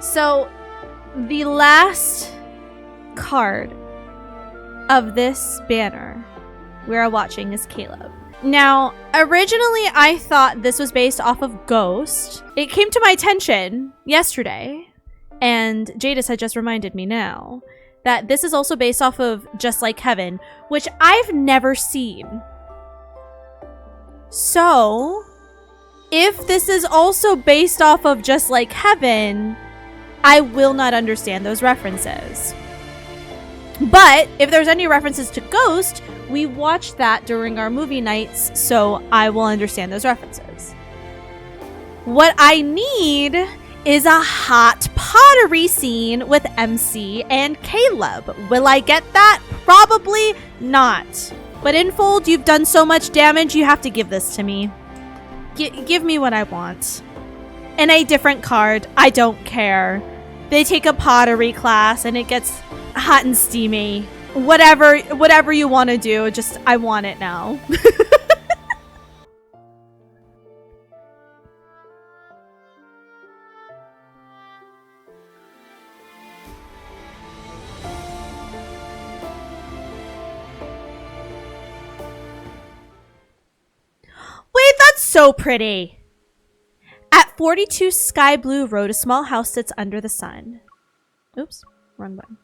So, the last card of this banner we are watching is Caleb. Now, originally I thought this was based off of Ghost. It came to my attention yesterday, and Jadis had just reminded me now, that this is also based off of Just Like Heaven, which I've never seen. So, if this is also based off of Just Like Heaven, I will not understand those references. But if there's any references to Ghost, we watched that during our movie nights, so I will understand those references. What I need is a hot pottery scene with MC and Caleb. Will I get that? Probably not. But Infold, you've done so much damage, you have to give this to me. Give me what I want. And a different card. I don't care. They take a pottery class and it gets hot and steamy. Whatever you want to do, just I want it now. Wait, that's so pretty. At 42 Sky Blue Road, a small house sits under the sun. Oops, wrong button.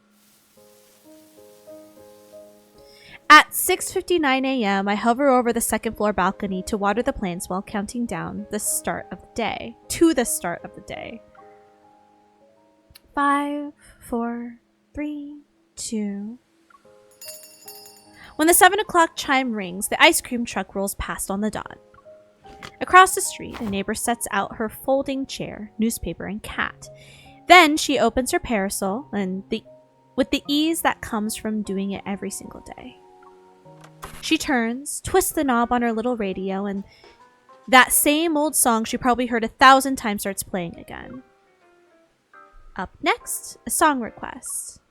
At 6:59 a.m., I hover over the second floor balcony to water the plants while counting down the start of the day. To the start of the day. 5, 4, 3, 2. When the 7 o'clock chime rings, the ice cream truck rolls past on the dot. Across the street, a neighbor sets out her folding chair, newspaper, and cat. Then she opens her parasol, and with the ease that comes from doing it every single day. She turns, twists the knob on her little radio, and that same old song she probably heard 1,000 times starts playing again. Up next, a song request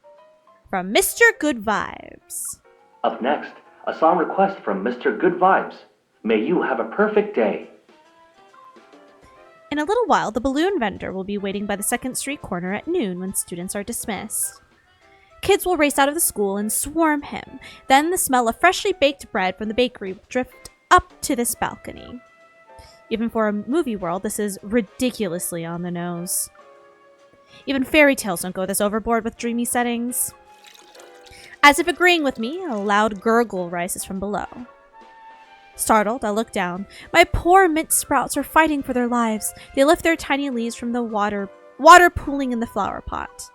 from Mr. Good Vibes. Up next, a song request from Mr. Good Vibes. May you have a perfect day. In a little while, the balloon vendor will be waiting by the 2nd Street corner at noon when students are dismissed. Kids will race out of the school and swarm him. Then the smell of freshly baked bread from the bakery will drift up to this balcony. Even for a movie world, this is ridiculously on the nose. Even fairy tales don't go this overboard with dreamy settings. As if agreeing with me, a loud gurgle rises from below. Startled, I look down. My poor mint sprouts are fighting for their lives. They lift their tiny leaves from the water pooling in the flower pot.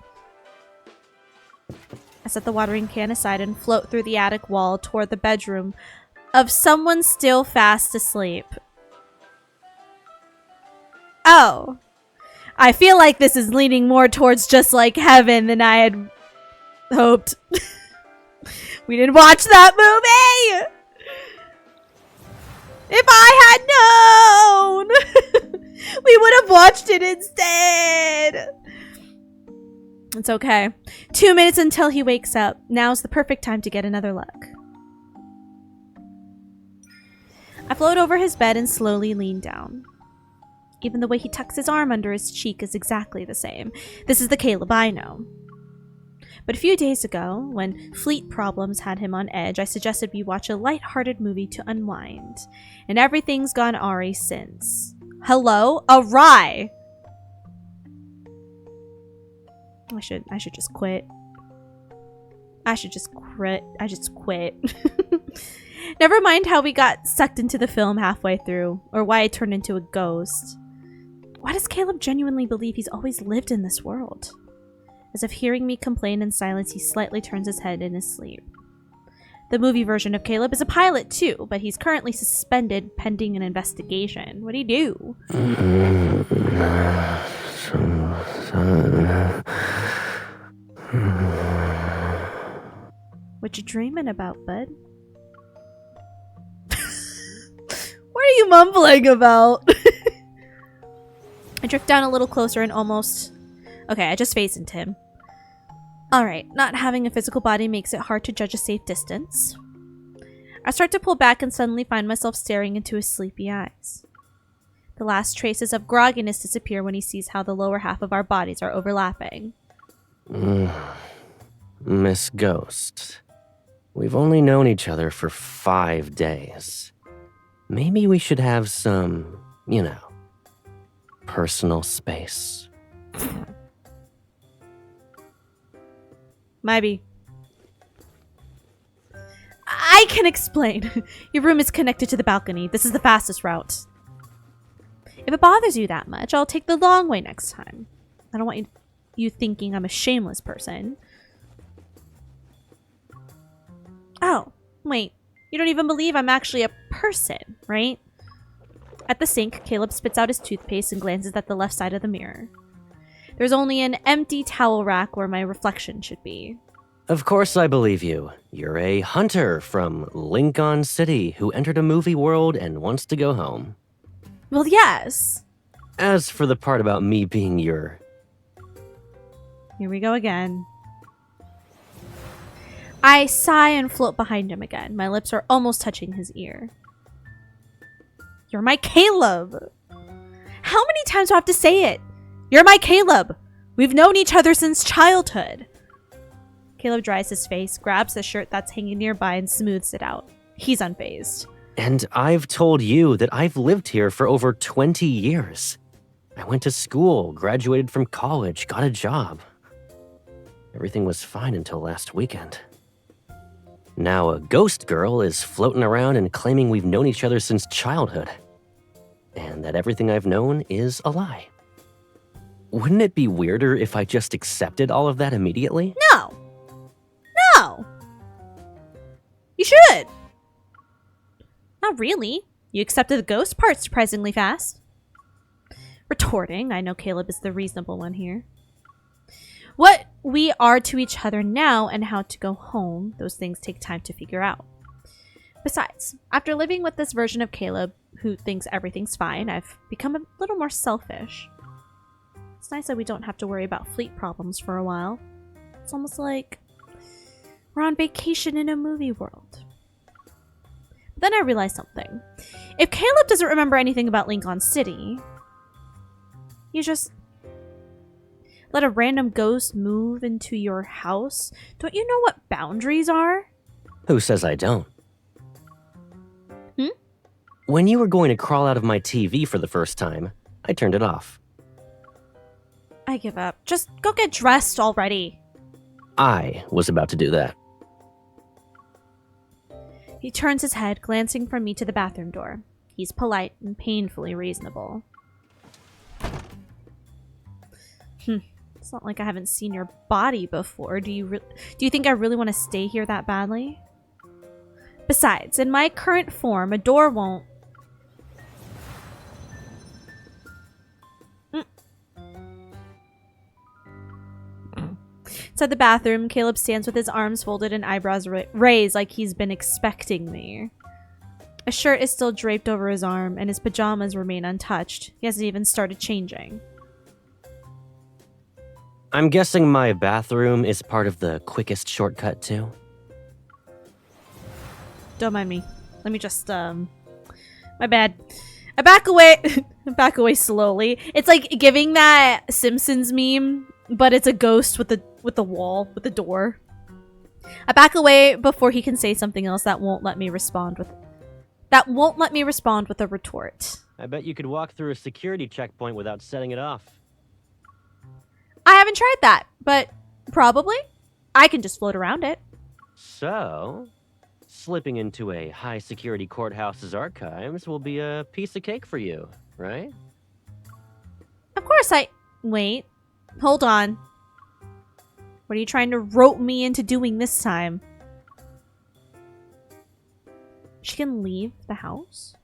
I set the watering can aside and float through the attic wall toward the bedroom of someone still fast asleep. Oh. I feel like this is leaning more towards Just Like Heaven than I had hoped. We didn't watch that movie! If I had known! We would have watched it instead! It's okay. 2 minutes until he wakes up. Now's the perfect time to get another look. I float over his bed and slowly lean down. Even the way he tucks his arm under his cheek is exactly the same. This is the Caleb I know. But a few days ago, when fleet problems had him on edge, I suggested we watch a light-hearted movie to unwind. And everything's gone awry since. Hello? Awry! I should just quit. I just quit. Never mind how we got sucked into the film halfway through, or why I turned into a ghost. Why does Caleb genuinely believe he's always lived in this world? As if hearing me complain in silence, he slightly turns his head in his sleep. The movie version of Caleb is a pilot too, but he's currently suspended pending an investigation. What'd he do? What you dreaming about, bud? What are you mumbling about? I drift down a little closer and almost... Okay, I just phased into him. Alright, not having a physical body makes it hard to judge a safe distance. I start to pull back and suddenly find myself staring into his sleepy eyes. The last traces of grogginess disappear when he sees how the lower half of our bodies are overlapping. Miss Ghost, we've only known each other for 5 days. Maybe we should have some, personal space. Maybe. I can explain. Your room is connected to the balcony. This is the fastest route. If it bothers you that much, I'll take the long way next time. I don't want you thinking I'm a shameless person. Oh, wait. You don't even believe I'm actually a person, right? At the sink, Caleb spits out his toothpaste and glances at the left side of the mirror. There's only an empty towel rack where my reflection should be. Of course I believe you. You're a hunter from Lincoln City who entered a movie world and wants to go home. Well, yes. As for the part about me being your... Here we go again. I sigh and float behind him again. My lips are almost touching his ear. You're my Caleb. How many times do I have to say it? You're my Caleb. We've known each other since childhood. Caleb dries his face, grabs the shirt that's hanging nearby, and smooths it out. He's unfazed. And I've told you that I've lived here for over 20 years. I went to school, graduated from college, got a job. Everything was fine until last weekend. Now a ghost girl is floating around and claiming we've known each other since childhood. And that everything I've known is a lie. Wouldn't it be weirder if I just accepted all of that immediately? No. No. You should. Not really. You accepted the ghost part surprisingly fast. Retorting, I know Caleb is the reasonable one here. What we are to each other now and how to go home, those things take time to figure out. Besides, after living with this version of Caleb who thinks everything's fine, I've become a little more selfish. It's nice that we don't have to worry about fleet problems for a while. It's almost like we're on vacation in a movie world. Then I realized something. If Caleb doesn't remember anything about Lincoln City, you just let a random ghost move into your house? Don't you know what boundaries are? Who says I don't? Hmm? When you were going to crawl out of my TV for the first time, I turned it off. I give up. Just go get dressed already. I was about to do that. He turns his head, glancing from me to the bathroom door. He's polite and painfully reasonable. It's not like I haven't seen your body before. Do you think I really want to stay here that badly? Besides, in my current form, a door won't... Inside the bathroom, Caleb stands with his arms folded and eyebrows raised like he's been expecting me. A shirt is still draped over his arm, and his pajamas remain untouched. He hasn't even started changing. I'm guessing my bathroom is part of the quickest shortcut, too? Don't mind me. Let me just, my bad. I back away. Back away slowly. It's like giving that Simpsons meme, but it's a ghost with the wall, with the door. I back away before he can say something else that won't let me respond with a retort. I bet you could walk through a security checkpoint without setting it off. I haven't tried that, but probably. I can just float around it. So, slipping into a high-security courthouse's archives will be a piece of cake for you, right? Of course Wait. Hold on. What are you trying to rope me into doing this time? She can leave the house?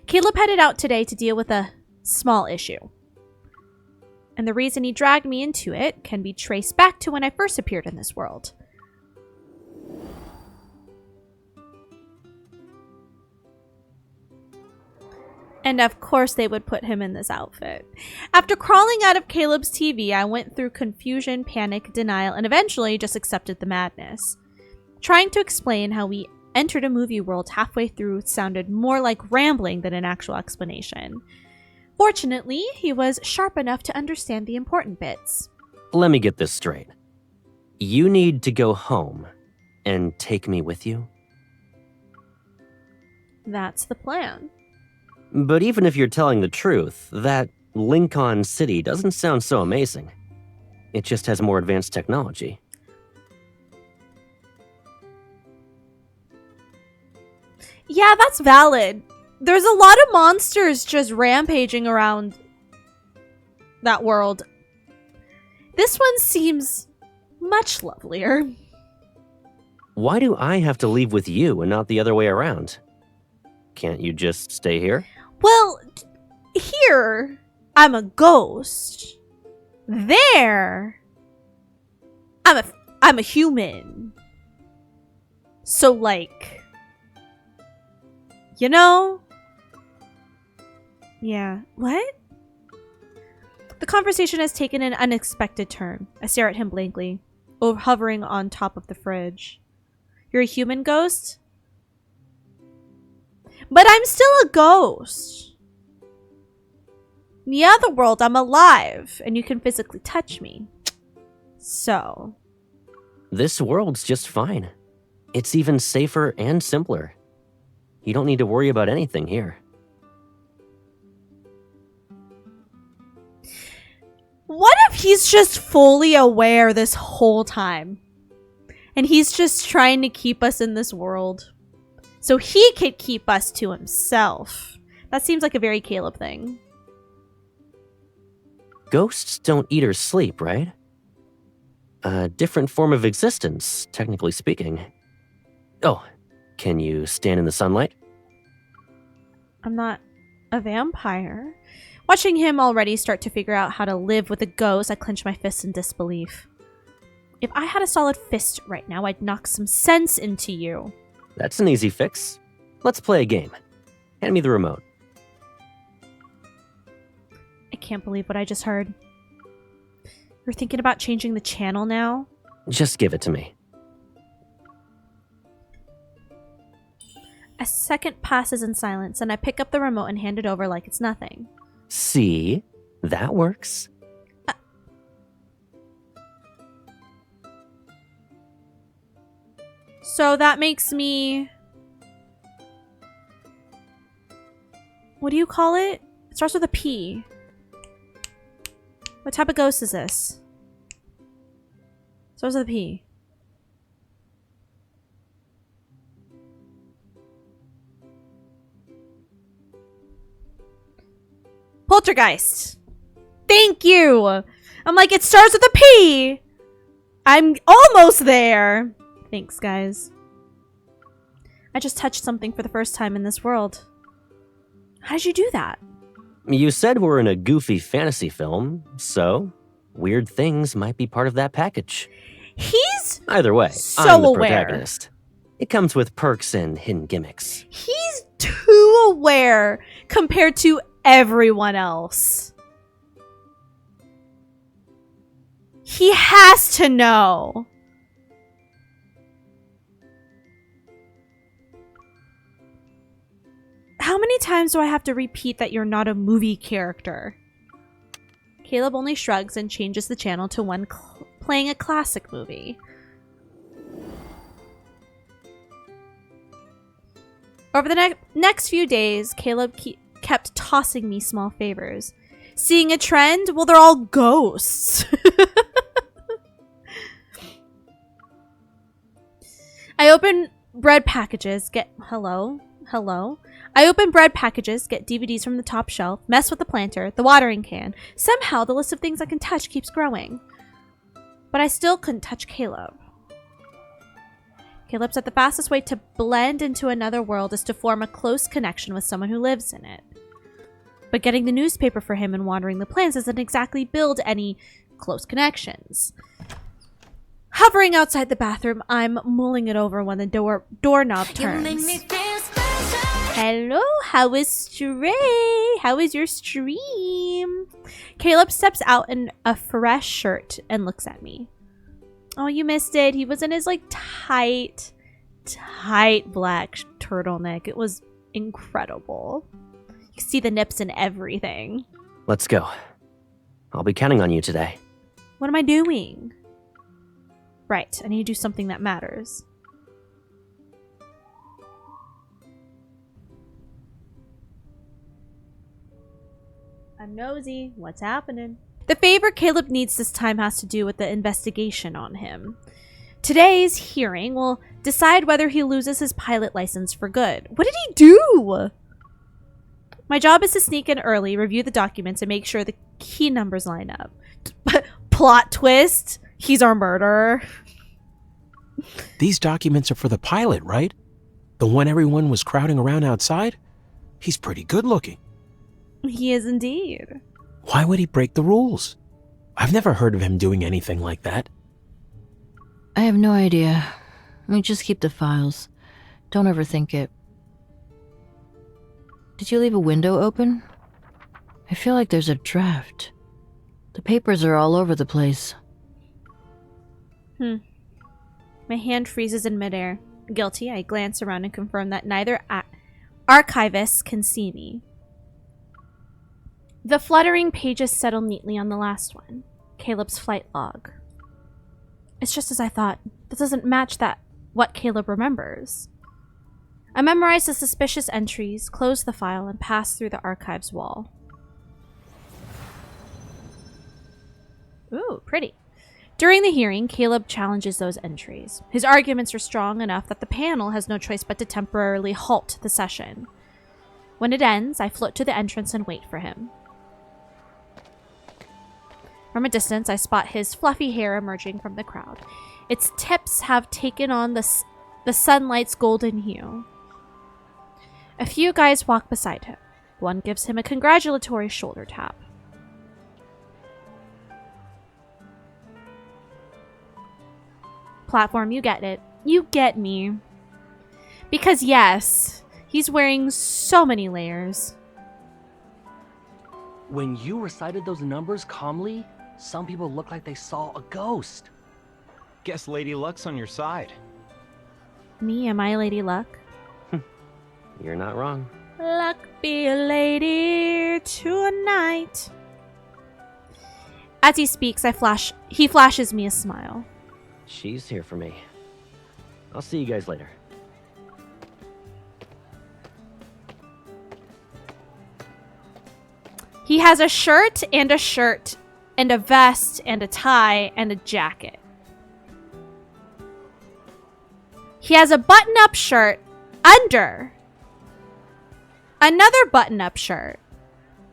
Caleb headed out today to deal with a small issue. And the reason he dragged me into it can be traced back to when I first appeared in this world. And of course they would put him in this outfit. After crawling out of Caleb's TV, I went through confusion, panic, denial, and eventually just accepted the madness. Trying to explain how we entered a movie world halfway through sounded more like rambling than an actual explanation. Fortunately, he was sharp enough to understand the important bits. Let me get this straight. You need to go home and take me with you? That's the plan. But even if you're telling the truth, that Lincoln City doesn't sound so amazing. It just has more advanced technology. Yeah, that's valid. There's a lot of monsters just rampaging around that world. This one seems much lovelier. Why do I have to leave with you and not the other way around? Can't you just stay here? Well, here, I'm a ghost. There, I'm a human. So, like, you know? Yeah. What? The conversation has taken an unexpected turn. I stare at him blankly, hovering on top of the fridge. You're a human ghost? But I'm still a ghost. In the other world, I'm alive, and you can physically touch me. So. This world's just fine. It's even safer and simpler. You don't need to worry about anything here. What if he's just fully aware this whole time? And he's just trying to keep us in this world so he could keep us to himself. That seems like a very Caleb thing. Ghosts don't eat or sleep, right? A different form of existence, technically speaking. Oh, can you stand in the sunlight? I'm not a vampire. Watching him already start to figure out how to live with a ghost, I clench my fists in disbelief. If I had a solid fist right now, I'd knock some sense into you. That's an easy fix. Let's play a game. Hand me the remote. I can't believe what I just heard. You're thinking about changing the channel now? Just give it to me. A second passes in silence, and I pick up the remote and hand it over like it's nothing. See? That works. So that makes me... What do you call it? It starts with a P. What type of ghost is this? Starts with a P. Poltergeist. Thank you. I'm like, it starts with a P. I'm almost there. Thanks, guys. I just touched something for the first time in this world. How did you do that? You said we're in a goofy fantasy film, so weird things might be part of that package. He's Either way, so I'm the aware. protagonist. It comes with perks and hidden gimmicks. He's too aware compared to everyone else. He has to know. How many times do I have to repeat that you're not a movie character? Caleb only shrugs and changes the channel to one playing a classic movie. Over the next few days, Caleb kept tossing me small favors. Seeing a trend? Well, they're all ghosts. I open bread packages, Hello? I open bread packages, get DVDs from the top shelf, mess with the planter, the watering can. Somehow, the list of things I can touch keeps growing. But I still couldn't touch Caleb. Caleb said the fastest way to blend into another world is to form a close connection with someone who lives in it. But getting the newspaper for him and watering the plants doesn't exactly build any close connections. Hovering outside the bathroom, I'm mulling it over when the doorknob turns. Hello, how is Stray? How is your stream? Caleb steps out in a fresh shirt and looks at me. Oh, you missed it. He was in his, like, tight tight black turtleneck. It was incredible. You could see the nips and everything. Let's go. I'll be counting on you today. What am I doing? Right, I need to do something that matters. I'm nosy. What's happening? The favor Caleb needs this time has to do with the investigation on him. Today's hearing will decide whether he loses his pilot license for good. What did he do? My job is to sneak in early, review the documents, and make sure the key numbers line up. Plot twist. He's our murderer. These documents are for the pilot, right? The one everyone was crowding around outside? He's pretty good looking. He is indeed. Why would he break the rules? I've never heard of him doing anything like that. I have no idea. We just keep the files. Don't overthink it. Did you leave a window open? I feel like there's a draft. The papers are all over the place. My hand freezes in midair. Guilty, I glance around and confirm that neither archivist can see me. The fluttering pages settle neatly on the last one. Caleb's flight log. It's just as I thought. This doesn't match what Caleb remembers. I memorize the suspicious entries, close the file, and pass through the archives wall. Ooh, pretty. During the hearing, Caleb challenges those entries. His arguments are strong enough that the panel has no choice but to temporarily halt the session. When it ends, I float to the entrance and wait for him. From a distance, I spot his fluffy hair emerging from the crowd. Its tips have taken on the sunlight's golden hue. A few guys walk beside him. One gives him a congratulatory shoulder tap. Platform, you get it. You get me. Because yes, he's wearing so many layers. When you recited those numbers calmly, some people looked like they saw a ghost. Guess Lady Luck's on your side. Me, am I Lady Luck? You're not wrong. Luck be a lady tonight. As he speaks, he flashes me a smile. She's here for me. I'll see you guys later. He has a shirt, and a vest, and a tie, and a jacket. He has a button-up shirt under another button-up shirt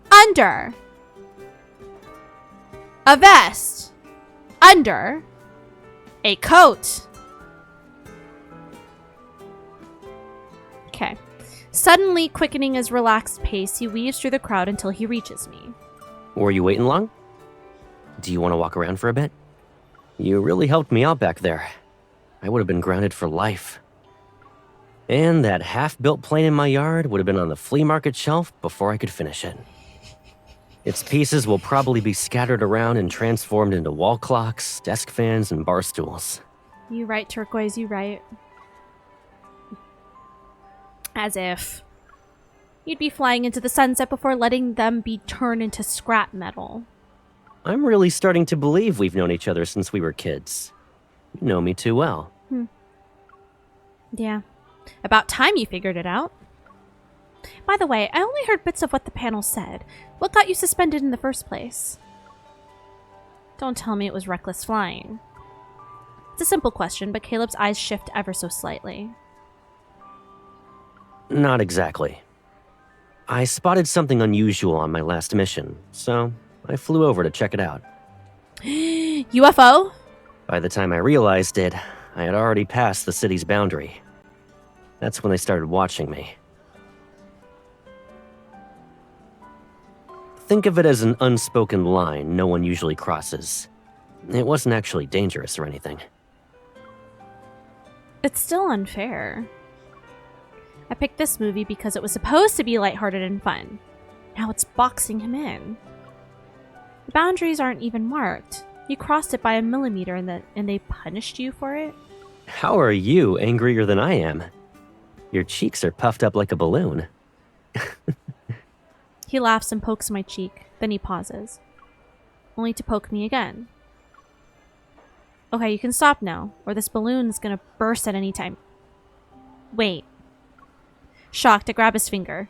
under a vest under a coat. Okay. Suddenly quickening his relaxed pace, he weaves through the crowd until he reaches me. Were you waiting long? Do you want to walk around for a bit? You really helped me out back there. I would have been grounded for life. And that half-built plane in my yard would have been on the flea market shelf before I could finish it. Its pieces will probably be scattered around and transformed into wall clocks, desk fans, and bar stools. You right, Turquoise, you right. As if you'd be flying into the sunset before letting them be turned into scrap metal. I'm really starting to believe we've known each other since we were kids. You know me too well. Yeah. About time you figured it out. By the way, I only heard bits of what the panel said. What got you suspended in the first place? Don't tell me it was reckless flying. It's a simple question, but Caleb's eyes shift ever so slightly. Not exactly. I spotted something unusual on my last mission, so I flew over to check it out. UFO? By the time I realized it, I had already passed the city's boundary. That's when they started watching me. Think of it as an unspoken line no one usually crosses. It wasn't actually dangerous or anything. It's still unfair. I picked this movie because it was supposed to be lighthearted and fun. Now it's boxing him in. The boundaries aren't even marked. You crossed it by a millimeter and they punished you for it? How are you angrier than I am? Your cheeks are puffed up like a balloon. He laughs and pokes my cheek. Then he pauses. Only to poke me again. Okay, you can stop now, or this balloon is gonna burst at any time. Wait. Shocked, I grab his finger.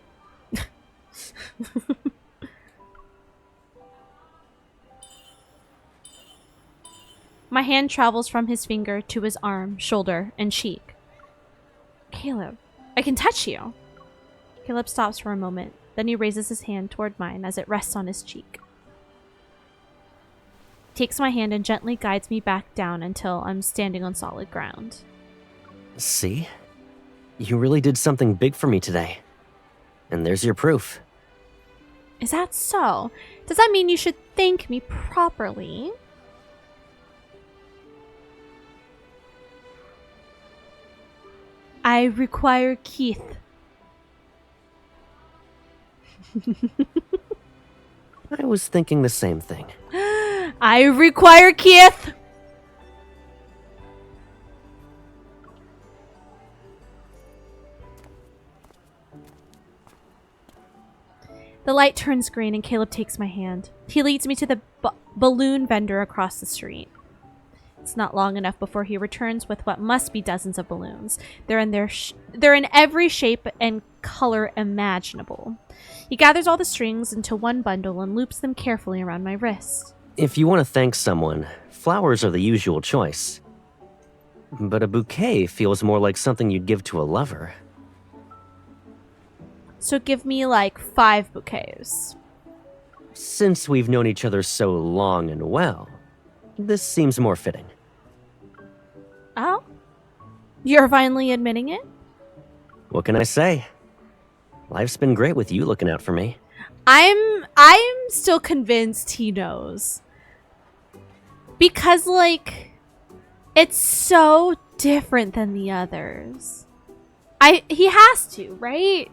My hand travels from his finger to his arm, shoulder, and cheek. Caleb, I can touch you. Caleb stops for a moment. Then he raises his hand toward mine as it rests on his cheek. He takes my hand and gently guides me back down until I'm standing on solid ground. See? You really did something big for me today. And there's your proof. Is that so? Does that mean you should thank me properly? I require Keith. I was thinking the same thing. I require Keith. The light turns green and Caleb takes my hand. He leads me to the balloon vendor across the street. It's not long enough before he returns with what must be dozens of balloons. They're in every shape and color imaginable. He gathers all the strings into one bundle and loops them carefully around my wrist. If you want to thank someone, flowers are the usual choice. But a bouquet feels more like something you'd give to a lover. So give me like 5 bouquets. Since we've known each other so long and well, this seems more fitting. Oh? You're finally admitting it? What can I say? Life's been great with you looking out for me. I'm still convinced he knows. Because, like, it's so different than the others. He has to, right?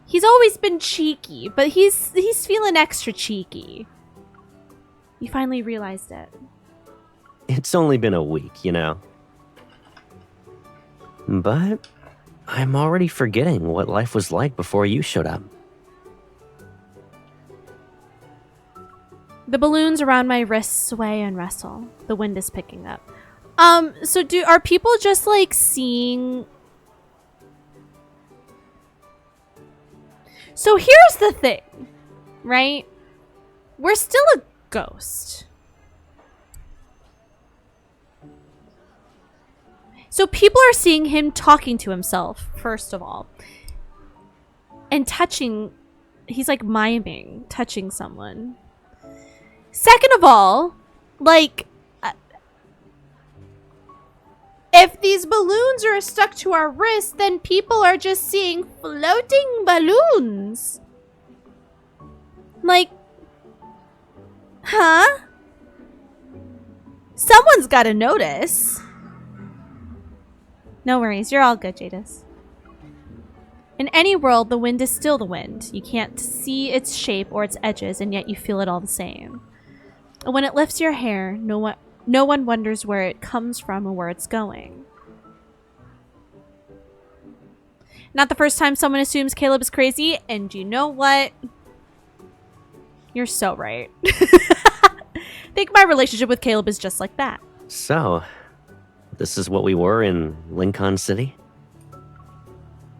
He's always been cheeky, but he's feeling extra cheeky. You finally realized it. It's only been a week, you know. But I'm already forgetting what life was like before you showed up. The balloons around my wrists sway and wrestle. The wind is picking up. So are people just like seeing... So here's the thing, right? We're still a ghost. So people are seeing him talking to himself, first of all. And touching, he's like miming, touching someone. Second of all, like, if these balloons are stuck to our wrists, then people are just seeing floating balloons. Like, huh? Someone's got to notice. No worries, you're all good, Jadis. In any world, the wind is still the wind. You can't see its shape or its edges, and yet you feel it all the same. And when it lifts your hair, no one wonders where it comes from or where it's going. Not the first time someone assumes Caleb is crazy, and you know what? You're so right. I think my relationship with Caleb is just like that. So, this is what we were in Lincoln City?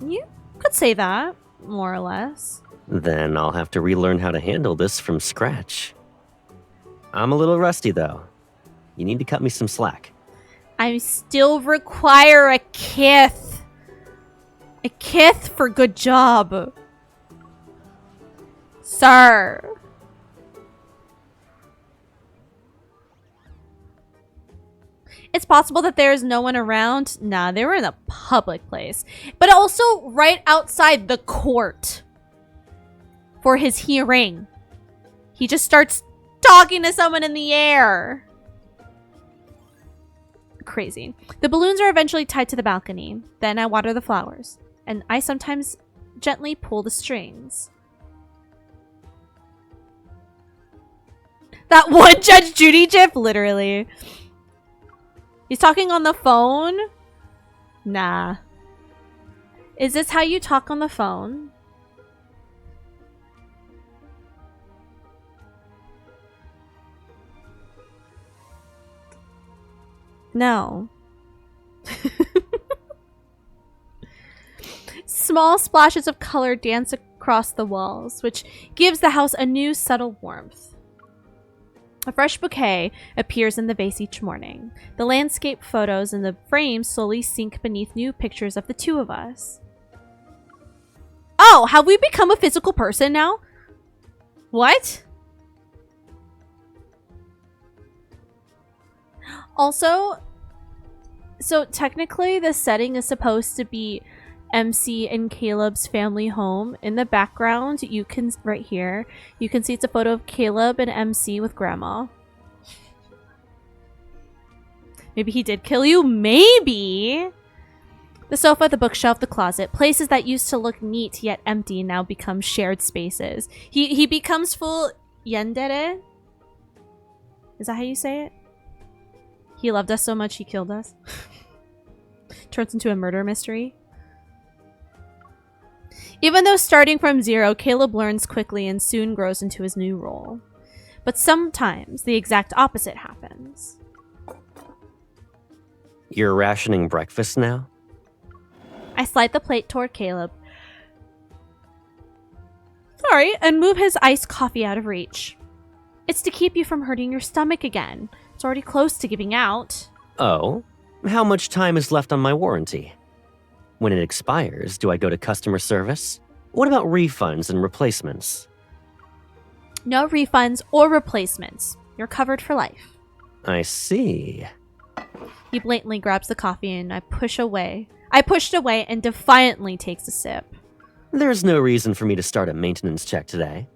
You could say that, more or less. Then I'll have to relearn how to handle this from scratch. I'm a little rusty, though. You need to cut me some slack. I still require a kith. A kith for good job. Sir. It's possible that there's no one around. Nah, they were in a public place. But also right outside the court. For his hearing. He just starts talking to someone in the air. Crazy. The balloons are eventually tied to the balcony. Then I water the flowers. And I sometimes gently pull the strings. That one Judge Judy gif? Literally. He's talking on the phone? Nah. Is this how you talk on the phone? No. Small splashes of color dance across the walls, which gives the house a new subtle warmth. A fresh bouquet appears in the vase each morning. The landscape photos in the frame slowly sink beneath new pictures of the two of us. Oh, have we become a physical person now? What? Also, so technically the setting is supposed to be MC and Caleb's family home. In the background, you can, right here, you can see it's a photo of Caleb and MC with grandma. Maybe he did kill you? Maybe! The sofa, the bookshelf, the closet, places that used to look neat yet empty now become shared spaces. He becomes full yandere? Is that how you say it? He loved us so much he killed us. Turns into a murder mystery. Even though starting from zero, Caleb learns quickly and soon grows into his new role. But sometimes the exact opposite happens. You're rationing breakfast now? I slide the plate toward Caleb. Sorry, and move his iced coffee out of reach. It's to keep you from hurting your stomach again. It's already close to giving out. Oh? How much time is left on my warranty? When it expires, do I go to customer service? What about refunds and replacements? No refunds or replacements. You're covered for life. I see. He blatantly grabs the coffee and I pushed away and defiantly takes a sip. There's no reason for me to start a maintenance check today.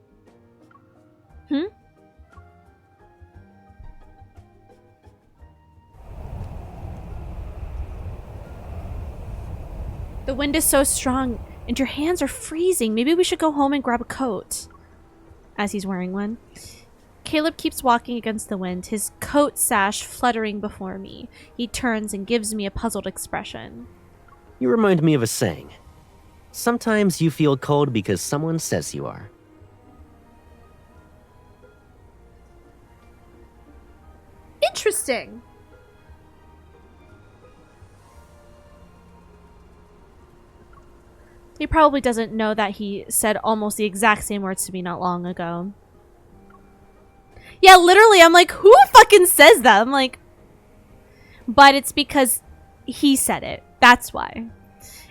The wind is so strong and your hands are freezing. Maybe we should go home and grab a coat. As he's wearing one. Caleb keeps walking against the wind, his coat sash fluttering before me. He turns and gives me a puzzled expression. You remind me of a saying. Sometimes you feel cold because someone says you are. Interesting. He probably doesn't know that he said almost the exact same words to me not long ago. Yeah, literally, I'm like, who fucking says that? I'm like, but it's because he said it. That's why.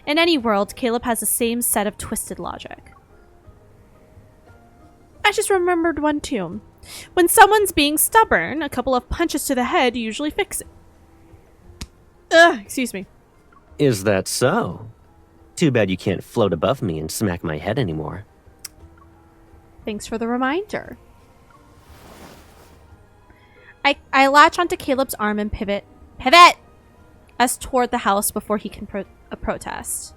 In any world, Caleb has the same set of twisted logic. I just remembered one too. When someone's being stubborn, a couple of punches to the head usually fix it. Ugh, excuse me. Is that so? Too bad you can't float above me and smack my head anymore. Thanks for the reminder. I latch onto Caleb's arm and pivot us toward the house before he can protest.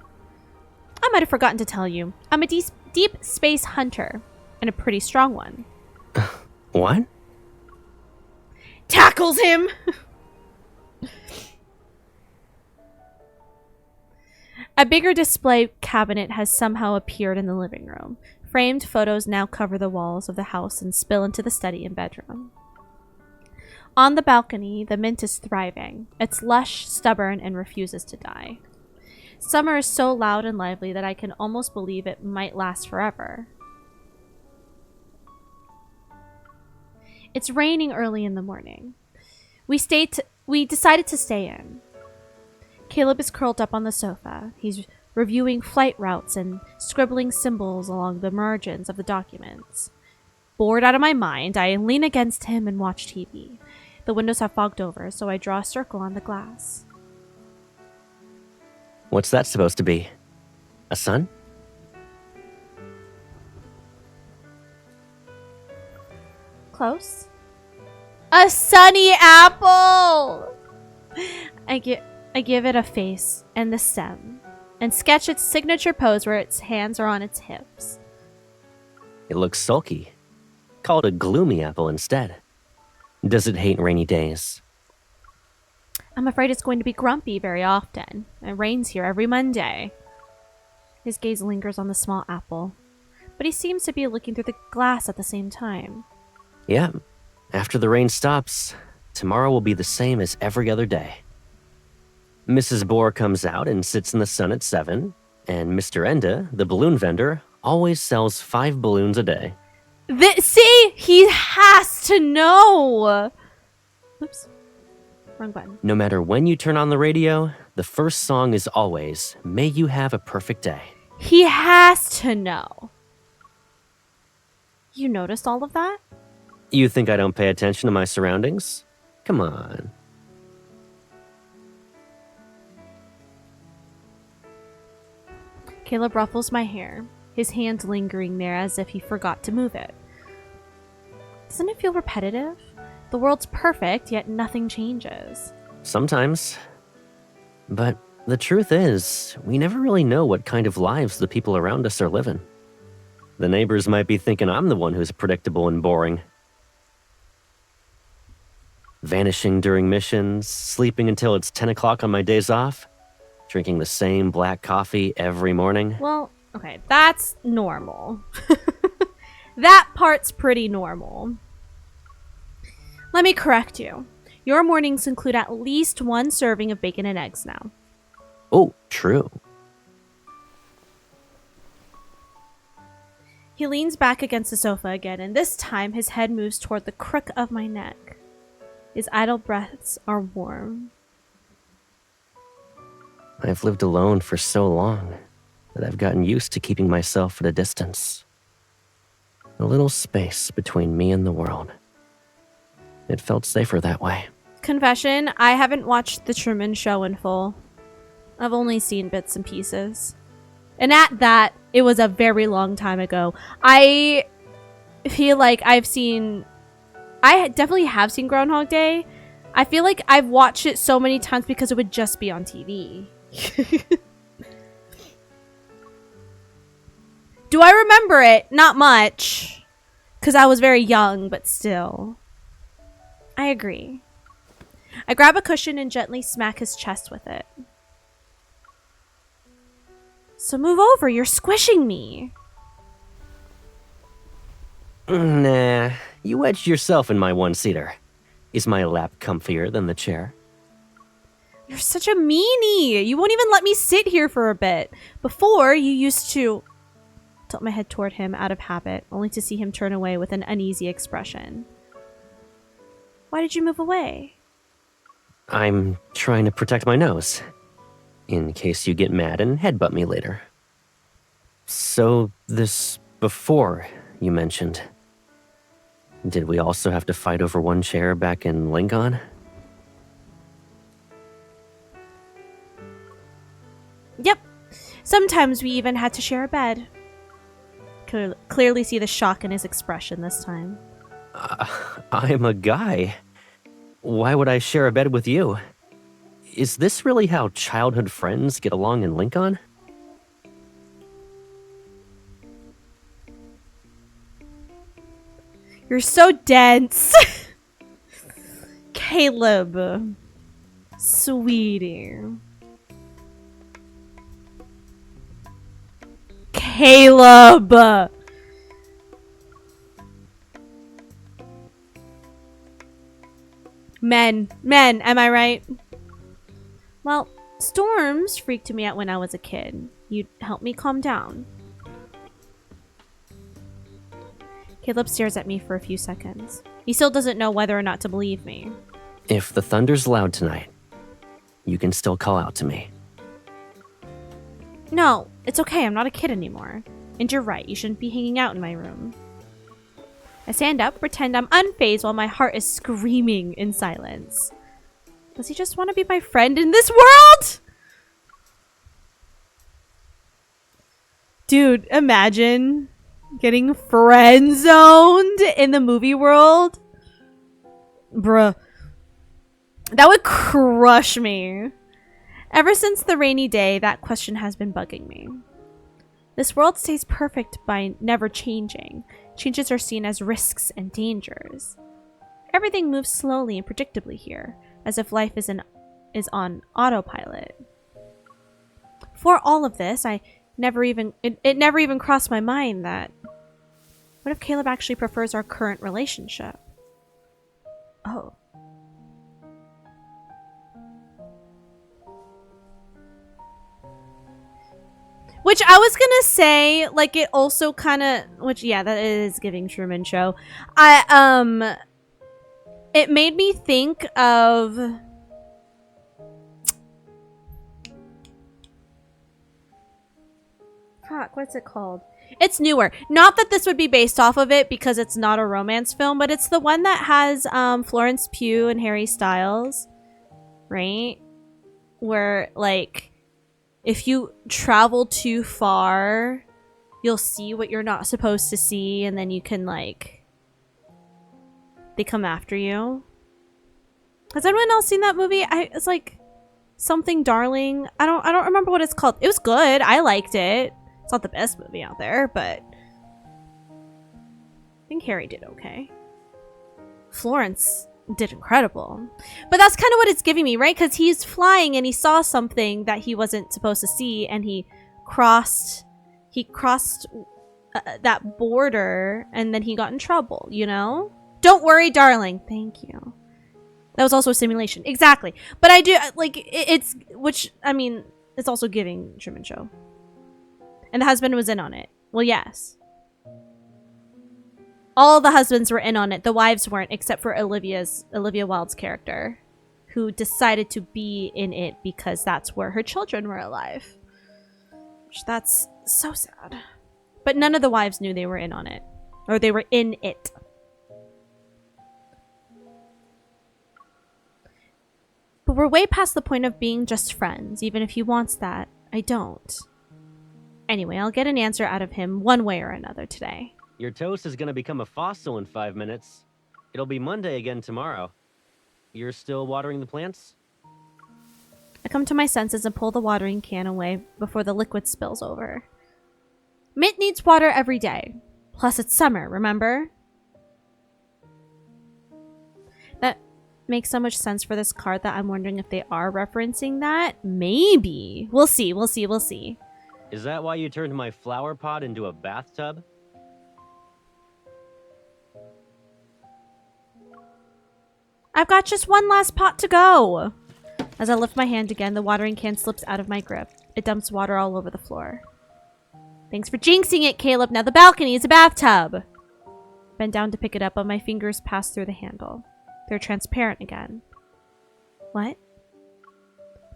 I might have forgotten to tell you, I'm a deep space hunter, and a pretty strong one. What? Tackles him! A bigger display cabinet has somehow appeared in the living room. Framed photos now cover the walls of the house and spill into the study and bedroom. On the balcony, the mint is thriving. It's lush, stubborn, and refuses to die. Summer is so loud and lively that I can almost believe it might last forever. It's raining early in the morning. We decided to stay in. Caleb is curled up on the sofa. He's reviewing flight routes and scribbling symbols along the margins of the documents. Bored out of my mind, I lean against him and watch TV. The windows have fogged over, so I draw a circle on the glass. What's that supposed to be? A sun? Close. A sunny apple! I give it a face and the stem, and sketch its signature pose where its hands are on its hips. It looks sulky. Call it a gloomy apple instead. Does it hate rainy days? I'm afraid it's going to be grumpy very often. It rains here every Monday. His gaze lingers on the small apple, but he seems to be looking through the glass at the same time. Yeah, after the rain stops, tomorrow will be the same as every other day. Mrs. Bohr comes out and sits in the sun at 7, and Mr. Enda, the balloon vendor, always sells 5 balloons a day. See? He has to know! Oops. Wrong button. No matter when you turn on the radio, the first song is always, "May you have a perfect day." He has to know. You noticed all of that? You think I don't pay attention to my surroundings? Come on. Caleb ruffles my hair, his hand lingering there as if he forgot to move it. Doesn't it feel repetitive? The world's perfect, yet nothing changes. Sometimes. But the truth is, we never really know what kind of lives the people around us are living. The neighbors might be thinking I'm the one who's predictable and boring. Vanishing during missions, sleeping until it's 10 o'clock on my days off, drinking the same black coffee every morning. Well, okay, that's normal. That part's pretty normal. Let me correct you. Your mornings include at least 1 serving of bacon and eggs now. Oh, true. He leans back against the sofa again, and this time his head moves toward the crook of my neck. His idle breaths are warm. I've lived alone for so long that I've gotten used to keeping myself at a distance. A little space between me and the world. It felt safer that way. Confession, I haven't watched The Truman Show in full. I've only seen bits and pieces. And at that, it was a very long time ago. I feel like I definitely have seen Groundhog Day. I feel like I've watched it so many times because it would just be on TV. Do I remember it? Not much. Because I was very young, but still. I agree. I grab a cushion and gently smack his chest with it. So move over, you're squishing me. Nah, you wedged yourself in my one-seater. Is my lap comfier than the chair? You're such a meanie. You won't even let me sit here for a bit. Before, you used to tilt my head toward him out of habit, only to see him turn away with an uneasy expression. Why did you move away? I'm trying to protect my nose, in case you get mad and headbutt me later. So, this before you mentioned. Did we also have to fight over one chair back in Lincoln? Yep. Sometimes we even had to share a bed. Clearly see the shock in his expression this time. I'm a guy. Why would I share a bed with you? Is this really how childhood friends get along in Lincoln? You're so dense. Caleb. Sweetie. Caleb! Men, am I right? Well, storms freaked me out when I was a kid. You'd help me calm down. Caleb stares at me for a few seconds. He still doesn't know whether or not to believe me. If the thunder's loud tonight, you can still call out to me. No, it's okay. I'm not a kid anymore. And you're right. You shouldn't be hanging out in my room. I stand up, pretend I'm unfazed while my heart is screaming in silence. Does he just want to be my friend in this world? Dude, imagine getting friend zoned in the movie world. Bruh. That would crush me. Ever since the rainy day, that question has been bugging me. This world stays perfect by never changing. Changes are seen as risks and dangers. Everything moves slowly and predictably here, as if life is an is on autopilot. For all of this, it never even crossed my mind that, what if Caleb actually prefers our current relationship? Oh. Which I was gonna say, like, it also kind of, which, yeah, that is giving Truman Show. It made me think of, fuck, what's it called? It's newer. Not that this would be based off of it because it's not a romance film, but it's the one that has Florence Pugh and Harry Styles, right? Where, like, if you travel too far, you'll see what you're not supposed to see, and then you can, like, they come after you. Has anyone else seen that movie? It's like something Darling. I don't remember what it's called. It was good. I liked it. It's not the best movie out there, but I think Harry did okay. Florence did incredible. But that's kind of what it's giving me, right? Because he's flying and he saw something that he wasn't supposed to see, and he crossed that border, and then he got in trouble, you know? Don't worry, darling. Thank you. That was also a simulation. Exactly. But I do, like, it's, which, I mean, it's also giving Truman Show. And the husband was in on it. Well, yes. All the husbands were in on it. The wives weren't, except for Olivia Wilde's character, who decided to be in it because that's where her children were alive. Which, that's so sad. But none of the wives knew they were in on it. Or they were in it. But we're way past the point of being just friends, even if he wants that. I don't. Anyway, I'll get an answer out of him one way or another today. Your toast is gonna become a fossil in 5 minutes. It'll be Monday again tomorrow. You're still watering the plants? I come to my senses and pull the watering can away before the liquid spills over. Mint needs water every day. Plus it's summer, remember? That makes so much sense for this card that I'm wondering if they are referencing that. Maybe. We'll see. Is that why you turned my flower pot into a bathtub? I've got just one last pot to go. As I lift my hand again, the watering can slips out of my grip. It dumps water all over the floor. Thanks for jinxing it, Caleb. Now the balcony is a bathtub. Bend down to pick it up, but my fingers pass through the handle. They're transparent again. What?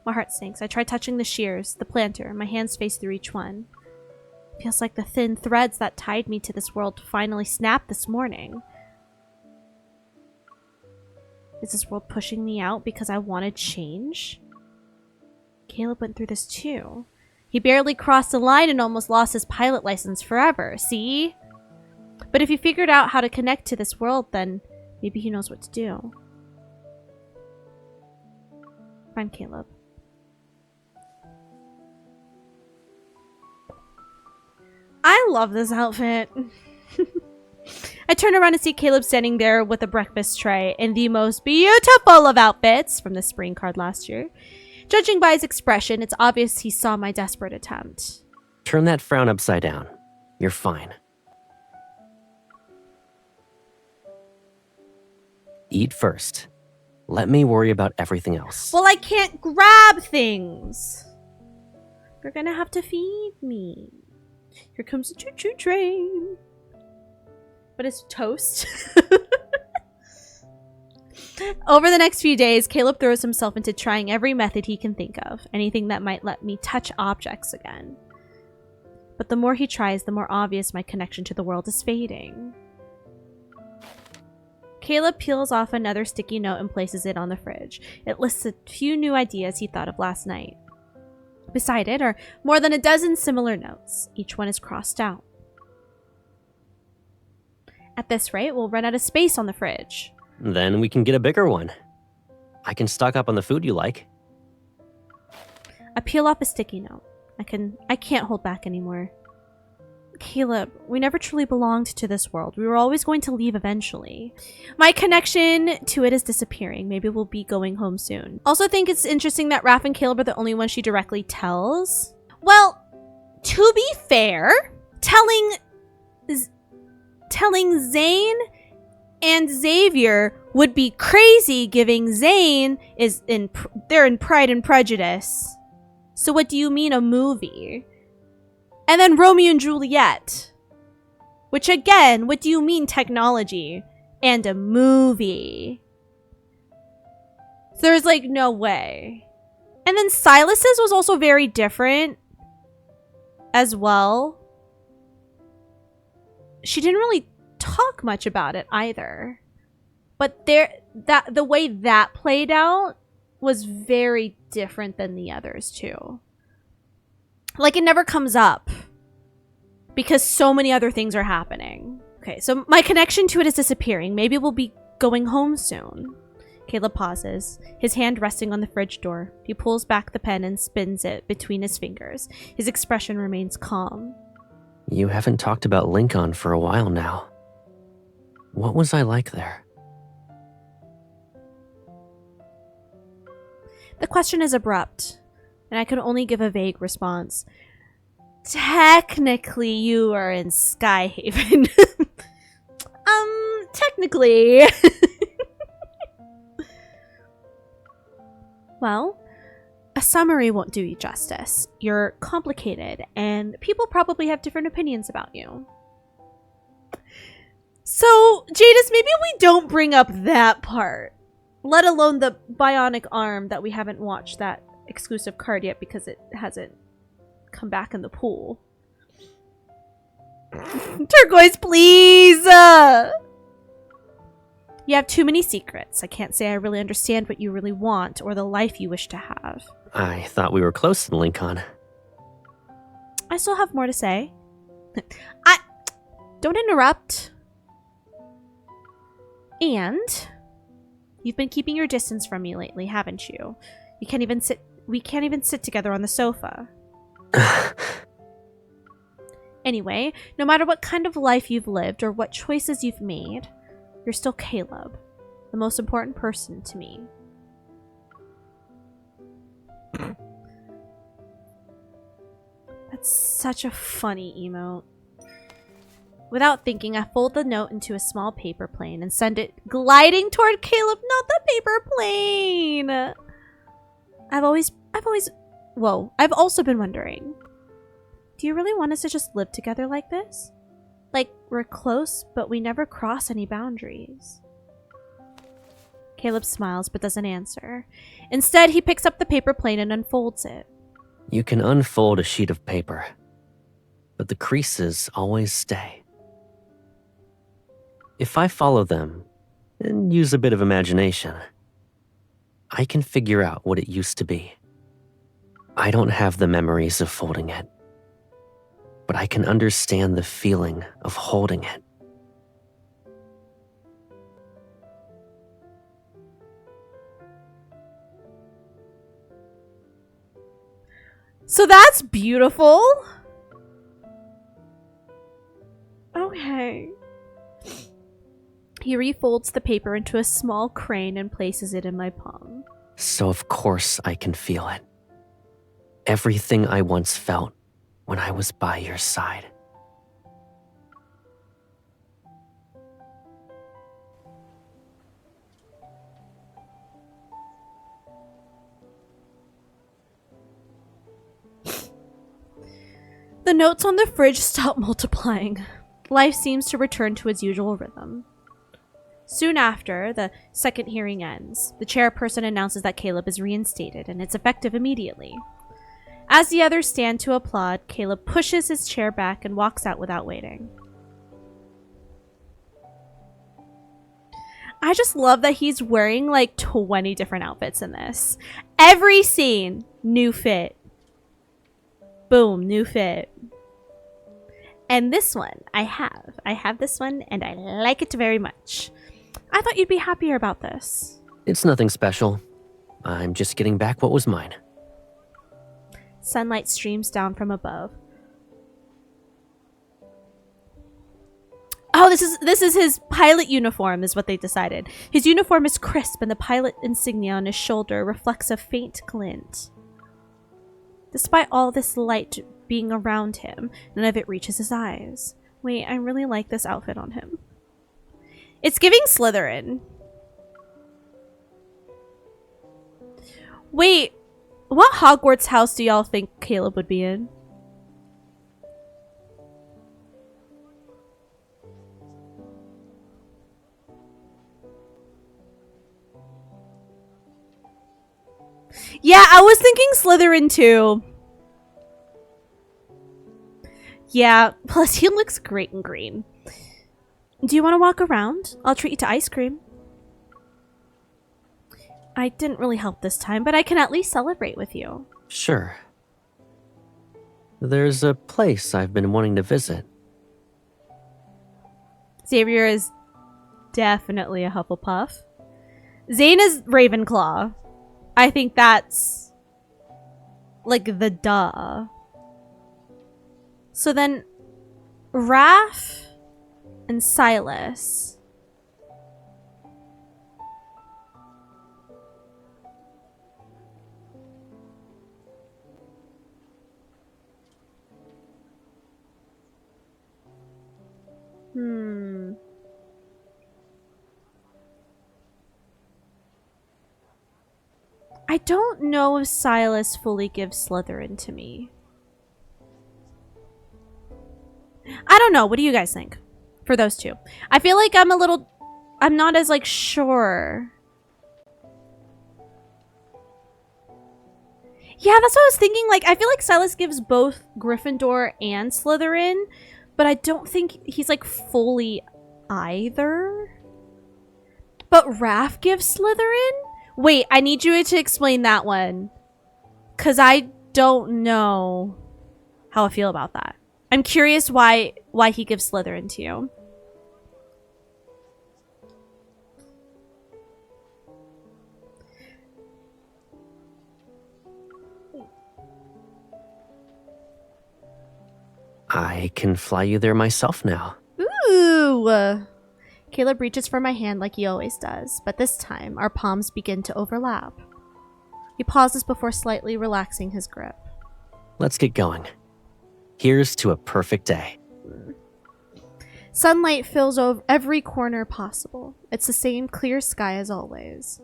My heart sinks. I try touching the shears, the planter. My hands face through each one. It feels like the thin threads that tied me to this world finally snapped this morning. Is this world pushing me out because I wanted change? Caleb went through this too. He barely crossed the line and almost lost his pilot license forever, see? But if he figured out how to connect to this world, then maybe he knows what to do. Fine, Caleb. I love this outfit. I turn around and see Caleb standing there with a breakfast tray in the most beautiful of outfits from the spring card last year. Judging by his expression, it's obvious he saw my desperate attempt. Turn that frown upside down. You're fine. Eat first. Let me worry about everything else. Well, I can't grab things. You're gonna have to feed me. Here comes the choo-choo train. But it's toast. Over the next few days, Caleb throws himself into trying every method he can think of. Anything that might let me touch objects again. But the more he tries, the more obvious my connection to the world is fading. Caleb peels off another sticky note and places it on the fridge. It lists a few new ideas he thought of last night. Beside it are more than a dozen similar notes. Each one is crossed out. At this rate, we'll run out of space on the fridge. Then we can get a bigger one. I can stock up on the food you like. I peel off a sticky note. I can't hold back anymore. Caleb, we never truly belonged to this world. We were always going to leave eventually. My connection to it is disappearing. Maybe we'll be going home soon. Also think it's interesting that Raph and Caleb are the only ones she directly tells. Well, to be fair, telling Zane and Xavier would be crazy, giving Zane they're in Pride and Prejudice. So what do you mean a movie? And then Romeo and Juliet. Which again, what do you mean technology? And a movie. There's like no way. And then Silas's was also very different as well. She didn't really talk much about it either. But the way that played out was very different than the others too. Like, it never comes up because so many other things are happening. Okay, so my connection to it is disappearing. Maybe we'll be going home soon. Caleb pauses, his hand resting on the fridge door. He pulls back the pen and spins it between his fingers. His expression remains calm. You haven't talked about Lincoln for a while now. What was I like there? The question is abrupt, and I can only give a vague response. Technically, you are in Skyhaven. Technically. Well, a summary won't do you justice. You're complicated, and people probably have different opinions about you. So, Jadis, maybe we don't bring up that part. Let alone the bionic arm that we haven't watched that exclusive card yet because it hasn't come back in the pool. Turquoise, please! You have too many secrets. I can't say I really understand what you really want or the life you wish to have. I thought we were close in Lincoln. I still have more to say. Don't interrupt. And you've been keeping your distance from me lately, haven't you? We can't even sit together on the sofa. Anyway, no matter what kind of life you've lived or what choices you've made, you're still Caleb, the most important person to me. That's such a funny emote. Without thinking, I fold the note into a small paper plane and send it gliding toward Caleb, not the paper plane. I've also been wondering, do you really want us to just live together like this? Like, we're close, but we never cross any boundaries. Caleb smiles but doesn't answer. Instead, he picks up the paper plane and unfolds it. You can unfold a sheet of paper, but the creases always stay. If I follow them and use a bit of imagination, I can figure out what it used to be. I don't have the memories of folding it, but I can understand the feeling of holding it. So that's beautiful. Okay. He refolds the paper into a small crane and places it in my palm. So of course I can feel it. Everything I once felt when I was by your side. The notes on the fridge stop multiplying. Life seems to return to its usual rhythm. Soon after, the second hearing ends. The chairperson announces that Caleb is reinstated, and it's effective immediately. As the others stand to applaud, Caleb pushes his chair back and walks out without waiting. I just love that he's wearing like 20 different outfits in this. Every scene, new fit. Boom, new fit. And this one, I have this one, and I like it very much. I thought you'd be happier about this. It's nothing special. I'm just getting back what was mine. Sunlight streams down from above. Oh, this is his pilot uniform, is what they decided. His uniform is crisp, and the pilot insignia on his shoulder reflects a faint glint. Despite all this light being around him, none of it reaches his eyes. Wait, I really like this outfit on him. It's giving Slytherin. Wait, what Hogwarts house do y'all think Caleb would be in? Yeah, I was thinking Slytherin too. Yeah, plus he looks great in green. Do you want to walk around? I'll treat you to ice cream. I didn't really help this time, but I can at least celebrate with you. Sure. There's a place I've been wanting to visit. Xavier is definitely a Hufflepuff. Zane is Ravenclaw. I think that's like the duh. So then Raph and Silas. I don't know if Silas fully gives Slytherin to me. I don't know. What do you guys think for those two? I feel like I'm not as like sure. Yeah, that's what I was thinking. Like, I feel like Silas gives both Gryffindor and Slytherin, but I don't think he's like fully either. But Raph gives Slytherin? Wait, I need you to explain that one. Because I don't know how I feel about that. I'm curious why he gives Slytherin to you. I can fly you there myself now. Ooh! Caleb reaches for my hand like he always does, but this time our palms begin to overlap. He pauses before slightly relaxing his grip. Let's get going. Here's to a perfect day. Sunlight fills over every corner possible. It's the same clear sky as always.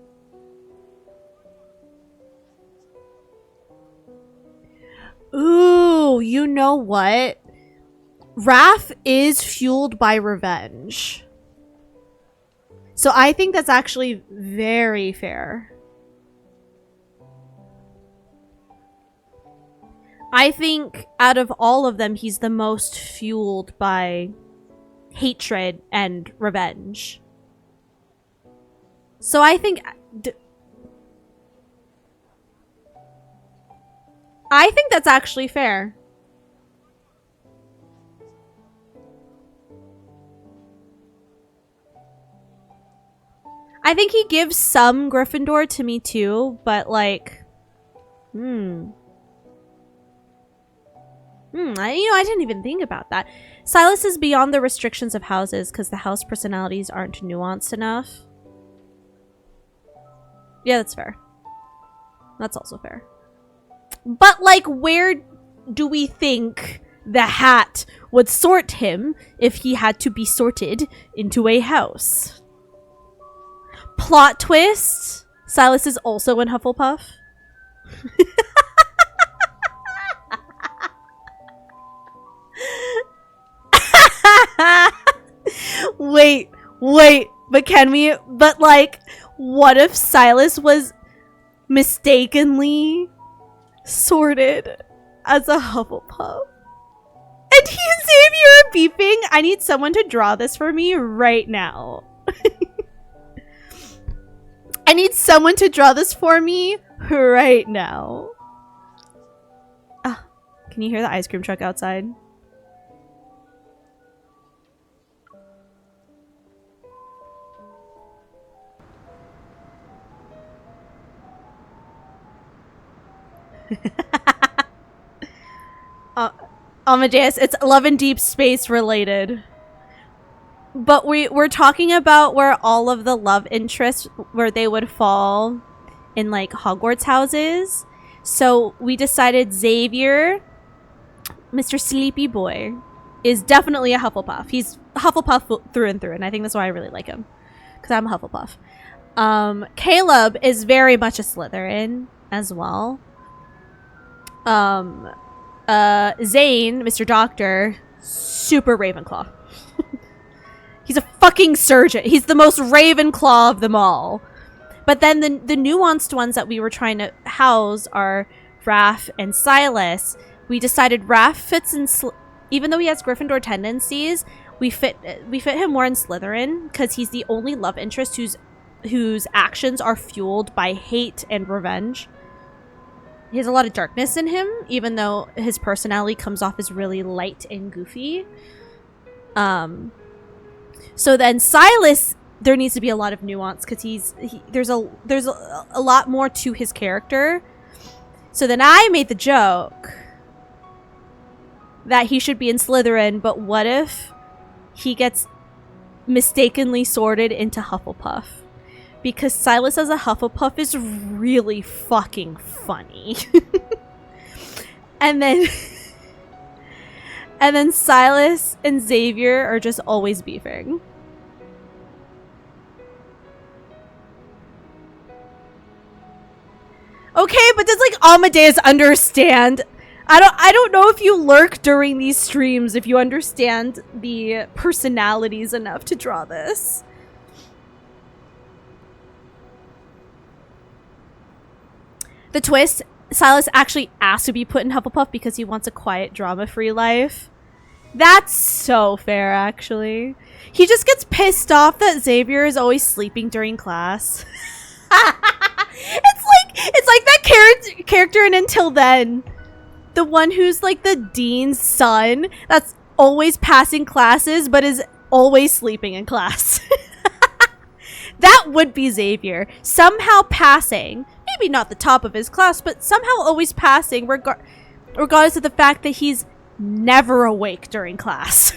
Ooh, you know what? Raph is fueled by revenge. So I think that's actually very fair. I think out of all of them, he's the most fueled by hatred and revenge. So I think that's actually fair. I think he gives some Gryffindor to me too, but like, I didn't even think about that. Silas is beyond the restrictions of houses because the house personalities aren't nuanced enough. Yeah, that's fair. That's also fair. But like, where do we think the hat would sort him if he had to be sorted into a house? Plot twist, Silas is also in Hufflepuff. Wait, but like, what if Silas was mistakenly sorted as a Hufflepuff? And he and Xavier are beeping. I need someone to draw this for me right now. I need someone to draw this for me right now. Ah, can you hear the ice cream truck outside? Amadeus, it's Love and Deep Space related. But we're talking about where all of the love interests, where they would fall in like Hogwarts houses. So we decided Xavier, Mr. Sleepy Boy, is definitely a Hufflepuff. He's Hufflepuff through and through, and I think that's why I really like him, because I'm a Hufflepuff. Caleb is very much a Slytherin as well. Zane, Mr. Doctor, super Ravenclaw. He's a fucking surgeon. He's the most Ravenclaw of them all. But then the nuanced ones that we were trying to house are Raph and Silas. We decided Raph fits in, even though he has Gryffindor tendencies, we fit him more in Slytherin because he's the only love interest whose actions are fueled by hate and revenge. He has a lot of darkness in him, even though his personality comes off as really light and goofy. So then Silas, there needs to be a lot of nuance because there's a lot more to his character. So then I made the joke that he should be in Slytherin, but what if he gets mistakenly sorted into Hufflepuff? Because Silas as a Hufflepuff is really fucking funny. and then Silas and Xavier are just always beefing. Okay, but does like Amadeus understand? I don't know if you lurk during these streams, if you understand the personalities enough to draw this. The twist, Silas actually asked to be put in Hufflepuff because he wants a quiet, drama-free life. That's so fair, actually. He just gets pissed off that Xavier is always sleeping during class. It's like that character in Until Then. The one who's like the dean's son that's always passing classes but is always sleeping in class. That would be Xavier. Somehow passing. Maybe not the top of his class, but somehow always passing regardless of the fact that he's never awake during class.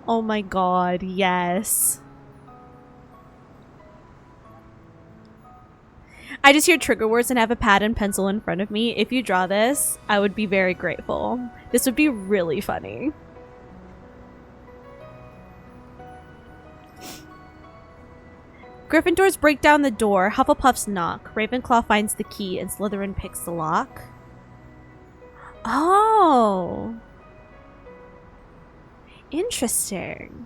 Oh my god, yes. I just hear trigger words and have a pad and pencil in front of me. If you draw this, I would be very grateful. This would be really funny. Gryffindors break down the door. Hufflepuffs knock. Ravenclaw finds the key and Slytherin picks the lock. Oh. Interesting.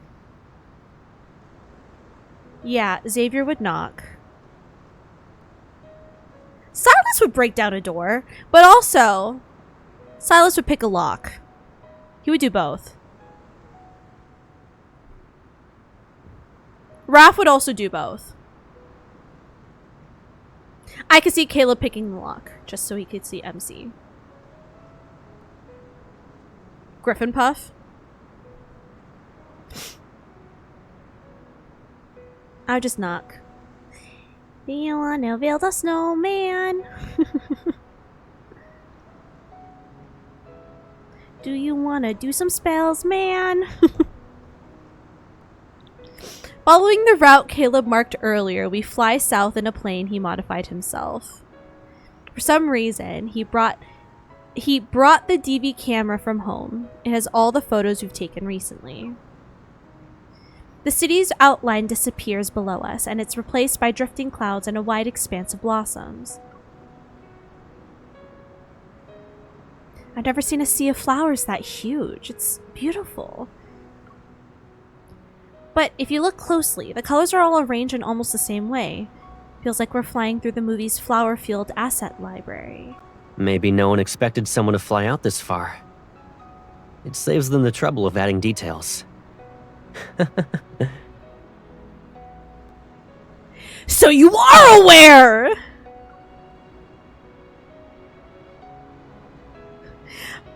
Yeah, Xavier would knock. Silas would break down a door, but also Silas would pick a lock. He would do both. Raph would also do both. I could see Caleb picking the lock, just so he could see MC. Griffin Puff. I would just knock. Do you want to build a snowman? Do you want to do some spells, man? Following the route Caleb marked earlier, we fly south in a plane he modified himself. For some reason, he brought the DV camera from home. It has all the photos we've taken recently. The city's outline disappears below us, and it's replaced by drifting clouds and a wide expanse of blossoms. I've never seen a sea of flowers that huge. It's beautiful. But if you look closely, the colors are all arranged in almost the same way. Feels like we're flying through the movie's Flower Field Asset Library. Maybe no one expected someone to fly out this far. It saves them the trouble of adding details. So you are aware!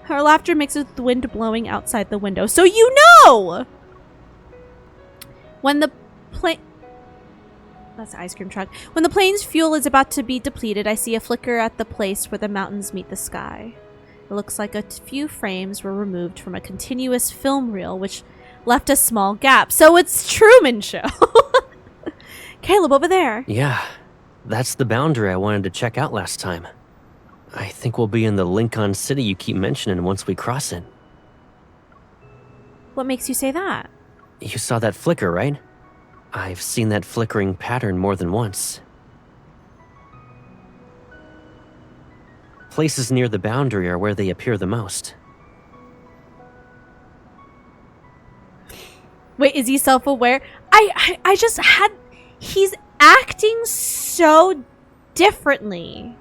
Her laughter mixes with the wind blowing outside the window. So you know! When the plane... That's the ice cream truck. When the plane's fuel is about to be depleted, I see a flicker at the place where the mountains meet the sky. It looks like a few frames were removed from a continuous film reel, which left a small gap. So it's Truman Show. Caleb, over there. Yeah, that's the boundary I wanted to check out last time. I think we'll be in the Lincoln City you keep mentioning once we cross it. What makes you say that? You saw that flicker, right? I've seen that flickering pattern more than once. Places near the boundary are where they appear the most. Wait, is he self-aware? I just had... He's acting so differently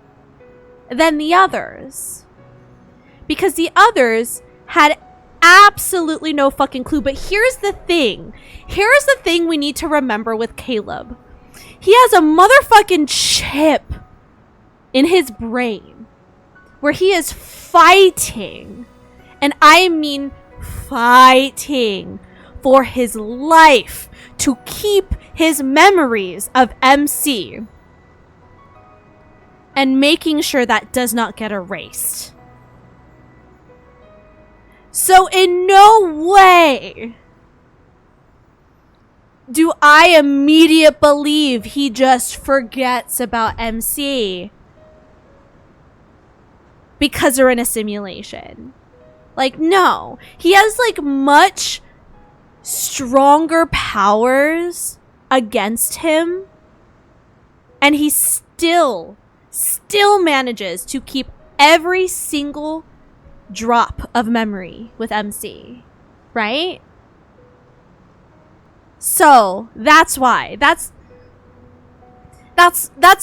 than the others. Because the others had absolutely no fucking clue. But here's the thing. Here's the thing we need to remember with Caleb. He has a motherfucking chip in his brain where he is fighting, and I mean fighting, for his life to keep his memories of MC and making sure that does not get erased. So in no way do I immediately believe he just forgets about MC because they're in a simulation. Like, no. He has, like, much stronger powers against him. And he still manages to keep every single drop of memory with MC. Right? So, that's why. That's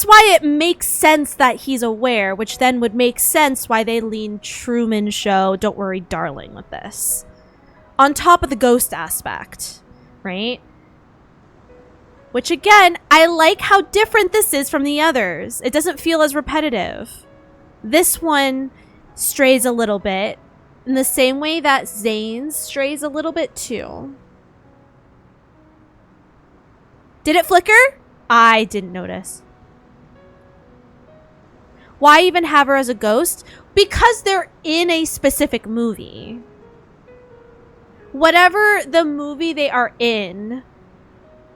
why it makes sense that he's aware, which then would make sense why they lean Truman Show, Don't Worry Darling with this. On top of the ghost aspect, right? Which again, I like how different this is from the others. It doesn't feel as repetitive. This one strays a little bit in the same way that Zane's strays a little bit too. Did it flicker? I didn't notice. Why even have her as a ghost? Because they're in a specific movie. Whatever the movie they are in,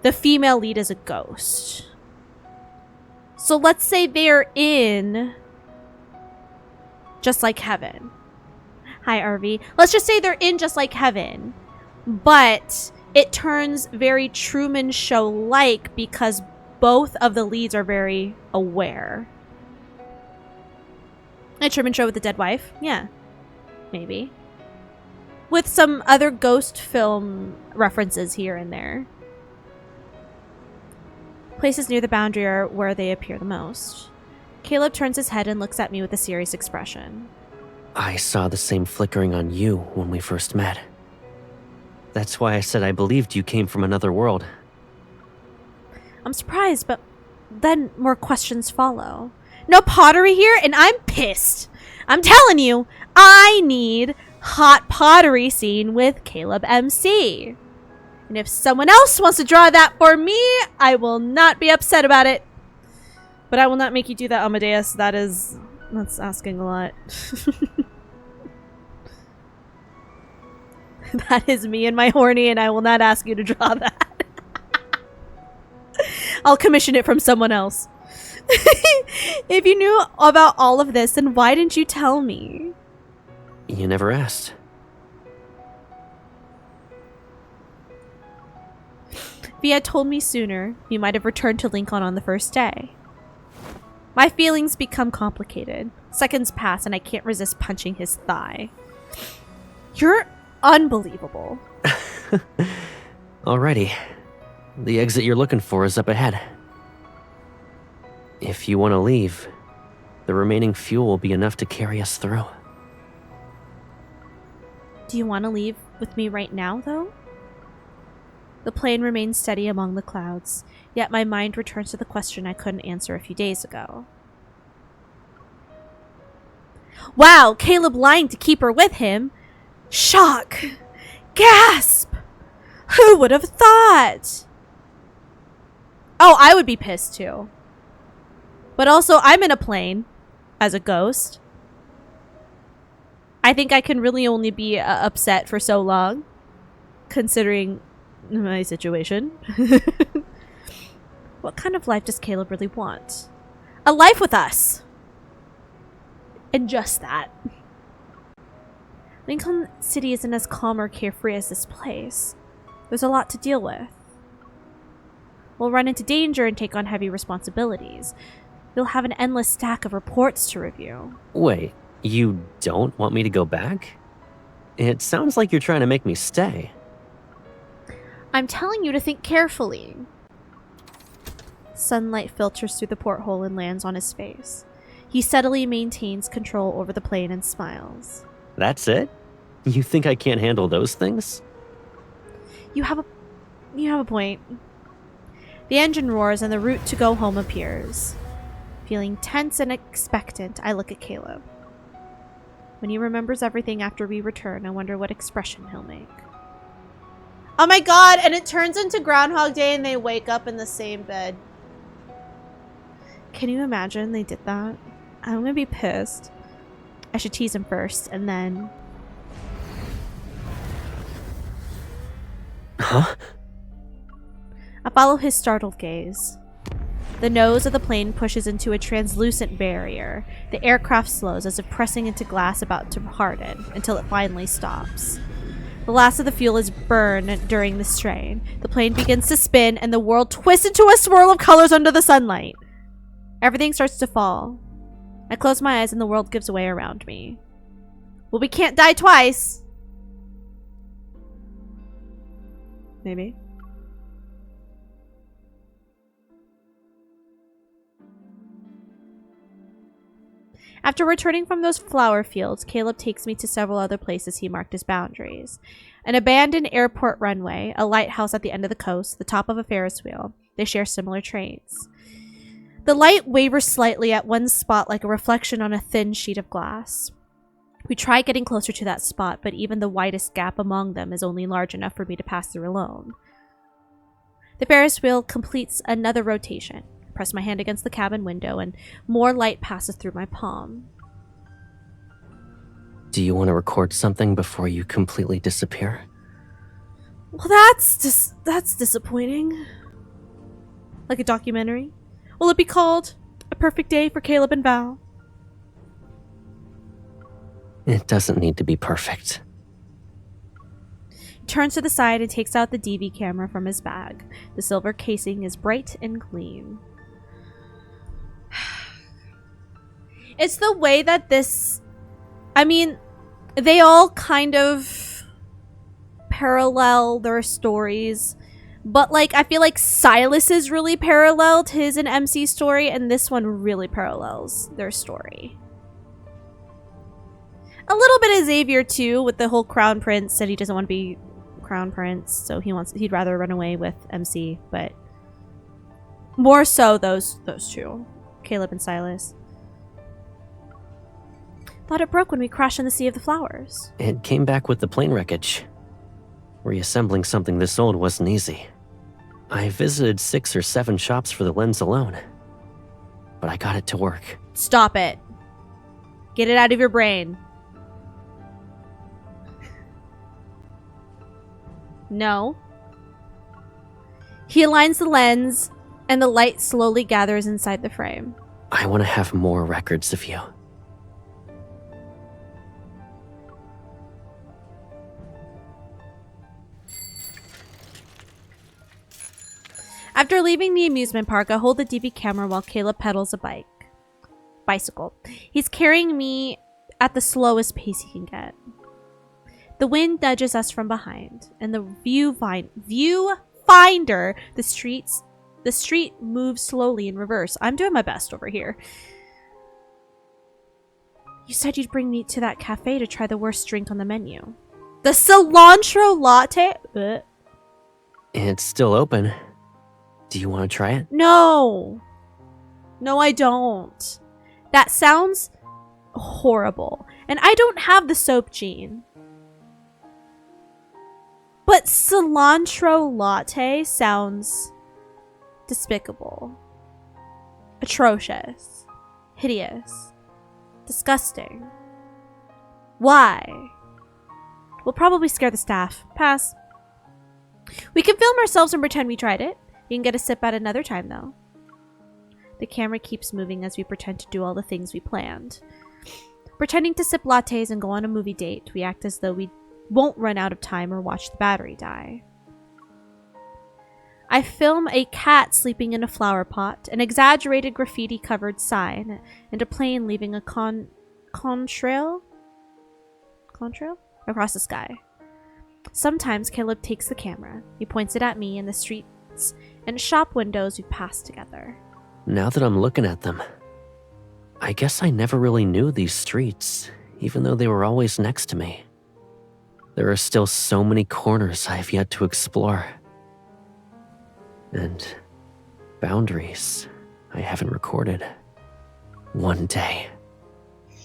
the female lead is a ghost. So let's say they're in Just Like Heaven. Hi, RV. Let's just say they're in Just Like Heaven. But it turns very Truman Show-like because both of the leads are very aware. A Truman Show with the dead wife? Yeah. Maybe. With some other ghost film references here and there. Places near the boundary are where they appear the most. Caleb turns his head and looks at me with a serious expression. I saw the same flickering on you when we first met. That's why I said I believed you came from another world. I'm surprised, but then more questions follow. No pottery here, and I'm pissed. I'm telling you, I need hot pottery scene with Caleb MC. And if someone else wants to draw that for me, I will not be upset about it. But I will not make you do that, Amadeus. That's asking a lot. That is me and my horny, and I will not ask you to draw that. I'll commission it from someone else. If you knew about all of this, then why didn't you tell me? You never asked. If you had told me sooner, you might have returned to Lincoln on the first day. My feelings become complicated. Seconds pass and I can't resist punching his thigh. You're unbelievable. Alrighty. The exit you're looking for is up ahead. If you want to leave, the remaining fuel will be enough to carry us through. Do you want to leave with me right now, though? The plane remains steady among the clouds, yet my mind returns to the question I couldn't answer a few days ago. Wow, Caleb lying to keep her with him? Shock! Gasp! Who would have thought? Oh, I would be pissed too. But also, I'm in a plane as a ghost. I think I can really only be upset for so long, considering my situation. What kind of life does Caleb really want? A life with us! And just that. Lincoln City isn't as calm or carefree as this place. There's a lot to deal with. We'll run into danger and take on heavy responsibilities. You'll have an endless stack of reports to review. Wait, you don't want me to go back? It sounds like you're trying to make me stay. I'm telling you to think carefully. Sunlight filters through the porthole and lands on his face. He steadily maintains control over the plane and smiles. That's it? You think I can't handle those things? You have a point. The engine roars and the route to go home appears. Feeling tense and expectant, I look at Caleb. When he remembers everything after we return, I wonder what expression he'll make. Oh my god, and it turns into Groundhog Day and they wake up in the same bed. Can you imagine they did that? I'm gonna be pissed. I should tease him first, and then... Huh? I follow his startled gaze. The nose of the plane pushes into a translucent barrier. The aircraft slows as if pressing into glass about to harden, until it finally stops. The last of the fuel is burned during the strain. The plane begins to spin, and the world twists into a swirl of colors under the sunlight. Everything starts to fall. I close my eyes and the world gives way around me. Well, we can't die twice. Maybe. After returning from those flower fields, Caleb takes me to several other places he marked as boundaries. An abandoned airport runway, a lighthouse at the end of the coast, the top of a Ferris wheel. They share similar traits. The light wavers slightly at one spot like a reflection on a thin sheet of glass. We try getting closer to that spot, but even the widest gap among them is only large enough for me to pass through alone. The Ferris wheel completes another rotation. I press my hand against the cabin window and more light passes through my palm. Do you want to record something before you completely disappear? Well, that's disappointing. Like a documentary? Will it be called A Perfect Day for Caleb and Val? It doesn't need to be perfect. He turns to the side and takes out the DV camera from his bag. The silver casing is bright and clean. It's the way that this... I mean, they all kind of parallel their stories. But, like, I feel like Silas's really paralleled his and MC's story, and this one really parallels their story. A little bit of Xavier, too, with the whole Crown Prince. Said he doesn't want to be Crown Prince, so he'd rather run away with MC, but more so those two, Caleb and Silas. Thought it broke when we crashed in the Sea of the Flowers. It came back with the plane wreckage. Reassembling something this old wasn't easy. I visited 6 or 7 shops for the lens alone, but I got it to work. Stop it. Get it out of your brain. No. He aligns the lens, and the light slowly gathers inside the frame. I want to have more records of you. After leaving the amusement park, I hold the DV camera while Caleb pedals a bicycle. He's carrying me at the slowest pace he can get. The wind nudges us from behind, and the viewfinder, the street moves slowly in reverse. I'm doing my best over here. You said you'd bring me to that cafe to try the worst drink on the menu. The cilantro latte? Ugh. It's still open. Do you want to try it? No. No, I don't. That sounds horrible. And I don't have the soap gene. But cilantro latte sounds despicable. Atrocious. Hideous. Disgusting. Why? We'll probably scare the staff. Pass. We can film ourselves and pretend we tried it. You can get a sip at another time, though. The camera keeps moving as we pretend to do all the things we planned. Pretending to sip lattes and go on a movie date, we act as though we won't run out of time or watch the battery die. I film a cat sleeping in a flower pot, an exaggerated graffiti-covered sign, and a plane leaving a contrail across the sky. Sometimes Caleb takes the camera. He points it at me and the streets and shop windows we pass together. Now that I'm looking at them, I guess I never really knew these streets, even though they were always next to me. There are still so many corners I have yet to explore. And boundaries I haven't recorded. One day,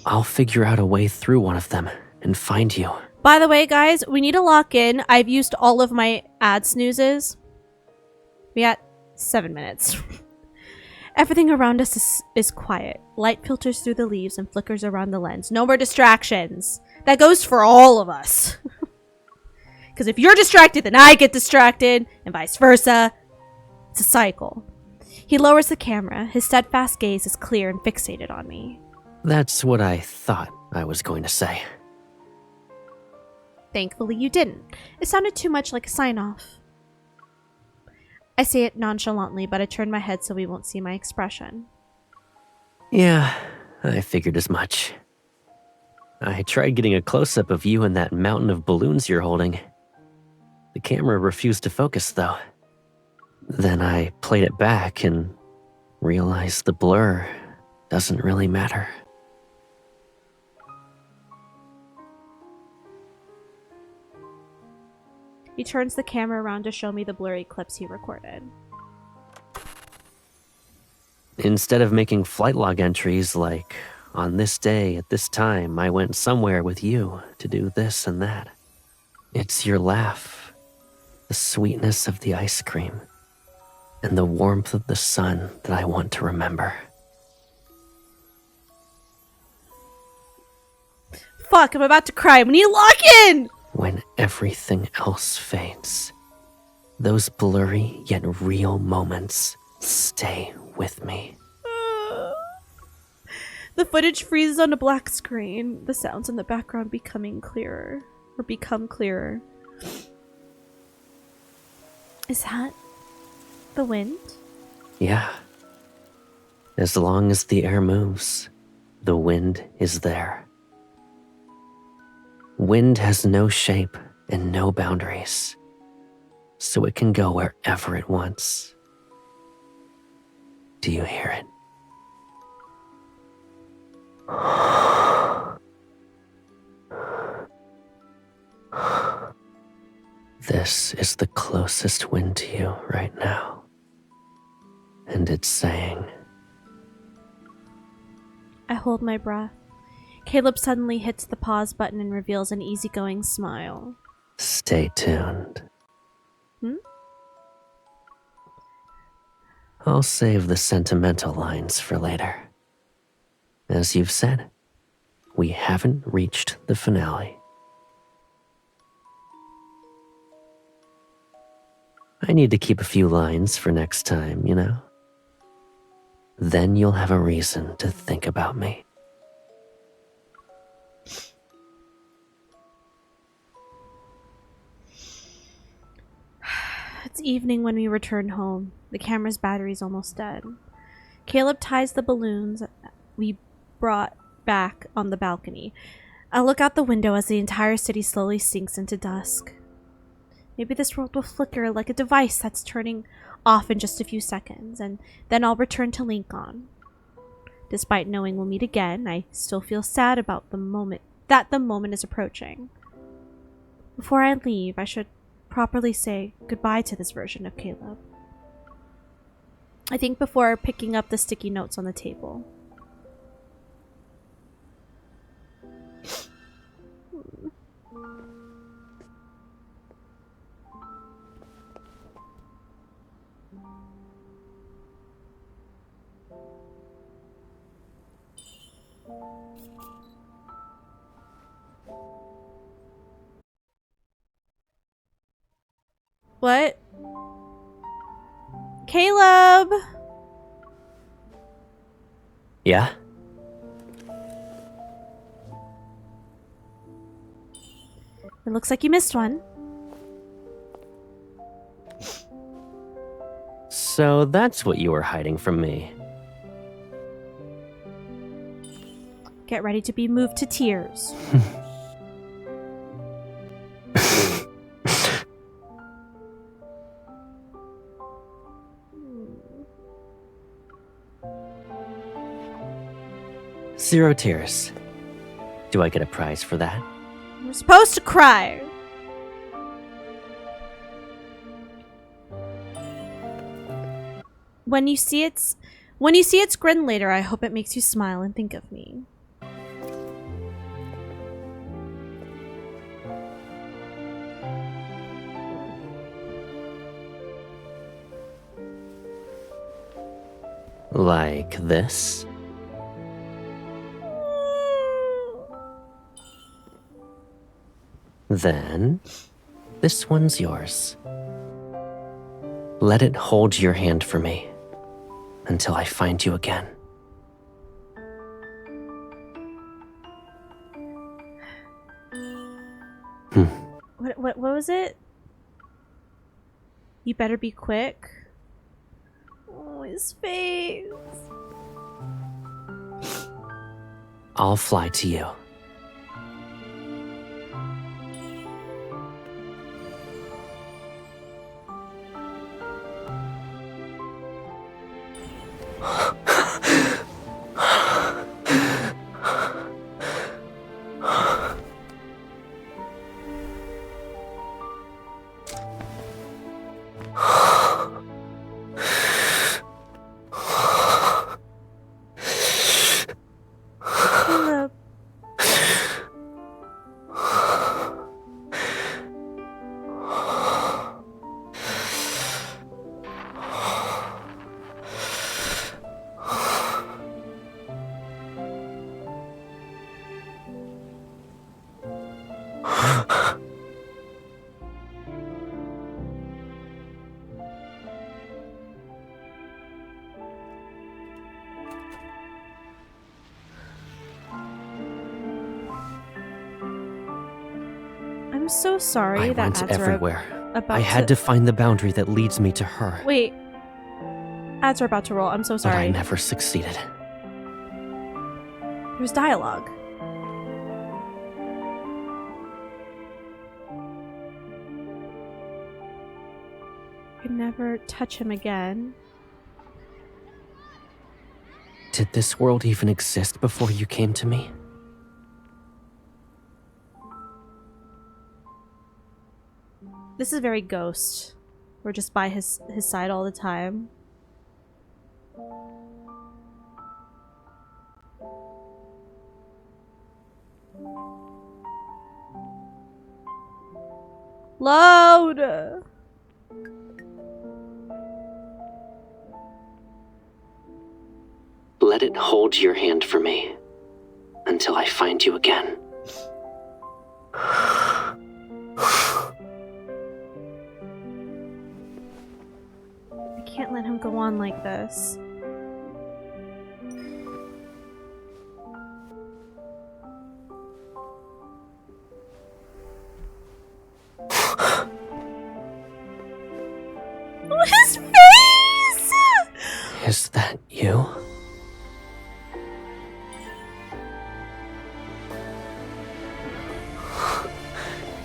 I'll figure out a way through one of them and find you. By the way, guys, we need to lock in. I've used all of my ad snoozes. We got 7 minutes. Everything around us is quiet. Light filters through the leaves and flickers around the lens. No more distractions. That goes for all of us. Because if you're distracted, then I get distracted, and vice versa. It's a cycle. He lowers the camera. His steadfast gaze is clear and fixated on me. That's what I thought I was going to say. Thankfully, you didn't. It sounded too much like a sign-off. I say it nonchalantly, but I turn my head so he won't see my expression. Yeah, I figured as much. I tried getting a close-up of you and that mountain of balloons you're holding. The camera refused to focus, though. Then I played it back and realized the blur doesn't really matter. He turns the camera around to show me the blurry clips he recorded. Instead of making flight log entries like, on this day at this time I went somewhere with you to do this and that, it's your laugh, the sweetness of the ice cream, and the warmth of the sun that I want to remember. Fuck, I'm about to cry. We need to lock in! When everything else fades, those blurry yet real moments stay with me. The footage freezes on a black screen, the sounds in the background become clearer. Is that the wind? Yeah. As long as the air moves, the wind is there. Wind has no shape and no boundaries, so it can go wherever it wants. Do you hear it? This is the closest wind to you right now. And it's saying... I hold my breath. Caleb suddenly hits the pause button and reveals an easygoing smile. Stay tuned. Hmm? I'll save the sentimental lines for later. As you've said, we haven't reached the finale. I need to keep a few lines for next time, you know? Then you'll have a reason to think about me. It's evening when we return home. The camera's battery's almost dead. Caleb ties the balloons we brought back on the balcony. I look out the window as the entire city slowly sinks into dusk. Maybe this world will flicker like a device that's turning off in just a few seconds, and then I'll return to Lincoln. Despite knowing we'll meet again, I still feel sad about the moment is approaching. Before I leave, I should properly say goodbye to this version of Caleb. I think before picking up the sticky notes on the table. What? Caleb! Yeah? It looks like you missed one. So that's what you were hiding from me. Get ready to be moved to tears. Zero tears. Do I get a prize for that? We're supposed to cry. When you see its grin later, I hope it makes you smile and think of me. Like this? Then, this one's yours. Let it hold your hand for me until I find you again. What was it? You better be quick. Oh, his face. I'll fly to you. Caleb. I'm so sorry I that went ads are everywhere. about I had to find the boundary that leads me to her. Wait. Ads are about to roll. I'm so But sorry. I never succeeded. There's dialogue. Could never touch him again. Did this world even exist before you came to me? This is very Ghost. We're just by his side all the time. Loud! Let it hold your hand for me until I find you again. I can't let him go on like this. Oh, his face! Is that you?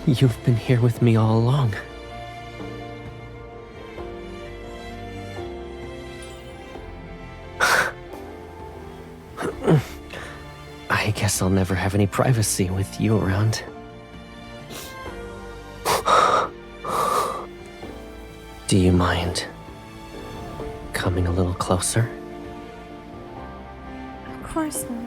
You've been here with me all along. I guess I'll never have any privacy with you around. Do you mind coming a little closer? Of course not.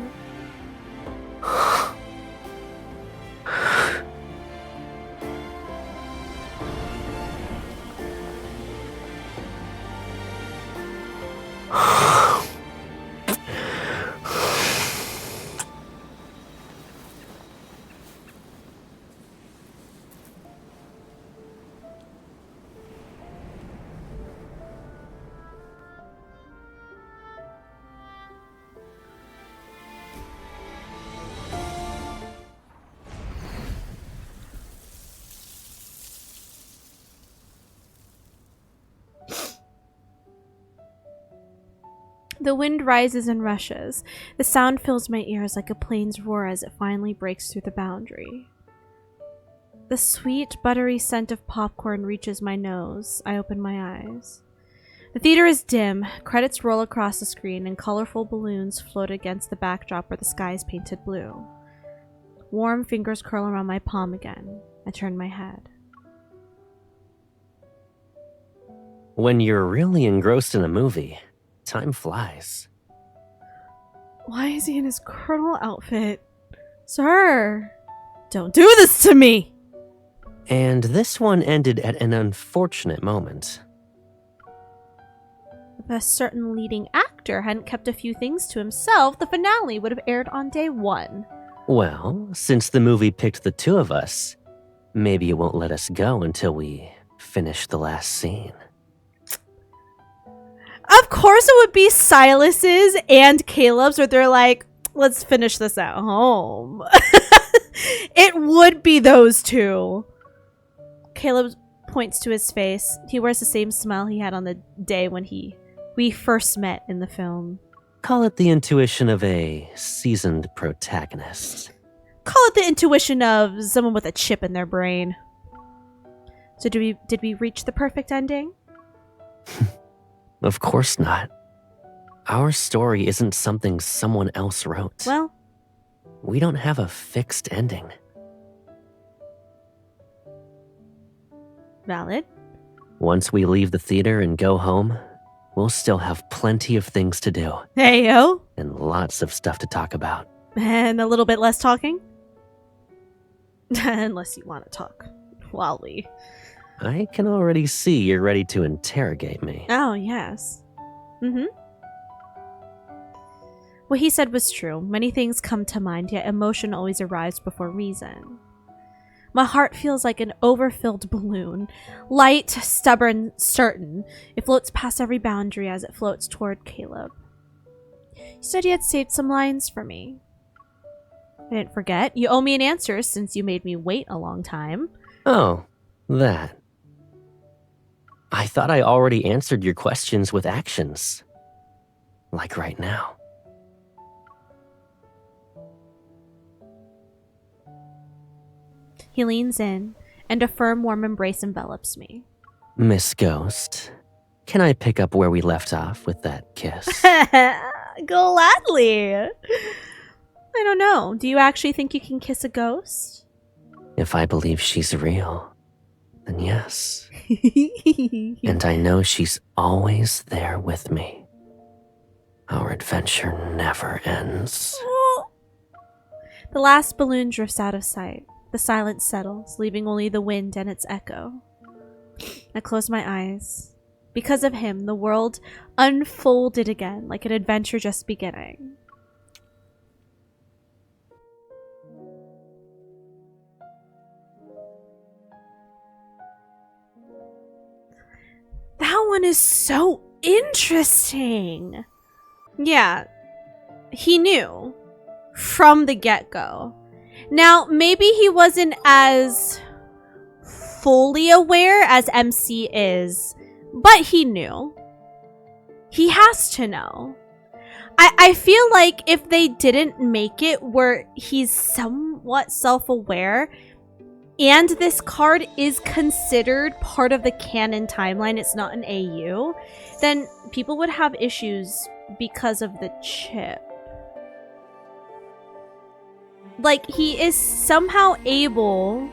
The wind rises and rushes. The sound fills my ears like a plane's roar as it finally breaks through the boundary. The sweet, buttery scent of popcorn reaches my nose. I open my eyes. The theater is dim. Credits roll across the screen and colorful balloons float against the backdrop where the sky is painted blue. Warm fingers curl around my palm again. I turn my head. When you're really engrossed in a movie, time flies. Why is he in his colonel outfit? Sir, don't do this to me! And this one ended at an unfortunate moment. If a certain leading actor hadn't kept a few things to himself, the finale would have aired on day 1. Well, since the movie picked the two of us, maybe it won't let us go until we finish the last scene. Of course it would be Silas's and Caleb's where they're like, let's finish this at home. It would be those two. Caleb points to his face. He wears the same smile he had on the day when we first met in the film. Call it the intuition of a seasoned protagonist. Call it the intuition of someone with a chip in their brain. So did we reach the perfect ending? Of course not. Our story isn't something someone else wrote. Well, we don't have a fixed ending. valid. Once we leave the theater and go home, we'll still have plenty of things to do. Heyo. And lots of stuff to talk about. And a little bit less talking? Unless you want to talk. Wally. I can already see you're ready to interrogate me. Oh, yes. What he said was true. Many things come to mind, yet emotion always arrives before reason. My heart feels like an overfilled balloon. Light, stubborn, certain. It floats past every boundary as it floats toward Caleb. He said he had saved some lines for me. I didn't forget. You owe me an answer since you made me wait a long time. Oh, that. I thought I already answered your questions with actions. Like right now. He leans in, and a firm, warm embrace envelops me. Miss Ghost, can I pick up where we left off with that kiss? Gladly. I don't know. Do you actually think you can kiss a ghost? If I believe she's real, then yes. And I know she's always there with me. Our adventure never ends. The last balloon drifts out of sight. The silence settles, leaving only the wind and its echo. I close my eyes. Because of him, the world unfolded again, like an adventure just beginning. That one is so interesting. Yeah, he knew from the get-go. Now, maybe he wasn't as fully aware as MC is, but he knew. He has to know. I feel like if they didn't make it where he's somewhat self-aware, and this card is considered part of the canon timeline, it's not an AU, then people would have issues because of the chip. Like, he is somehow able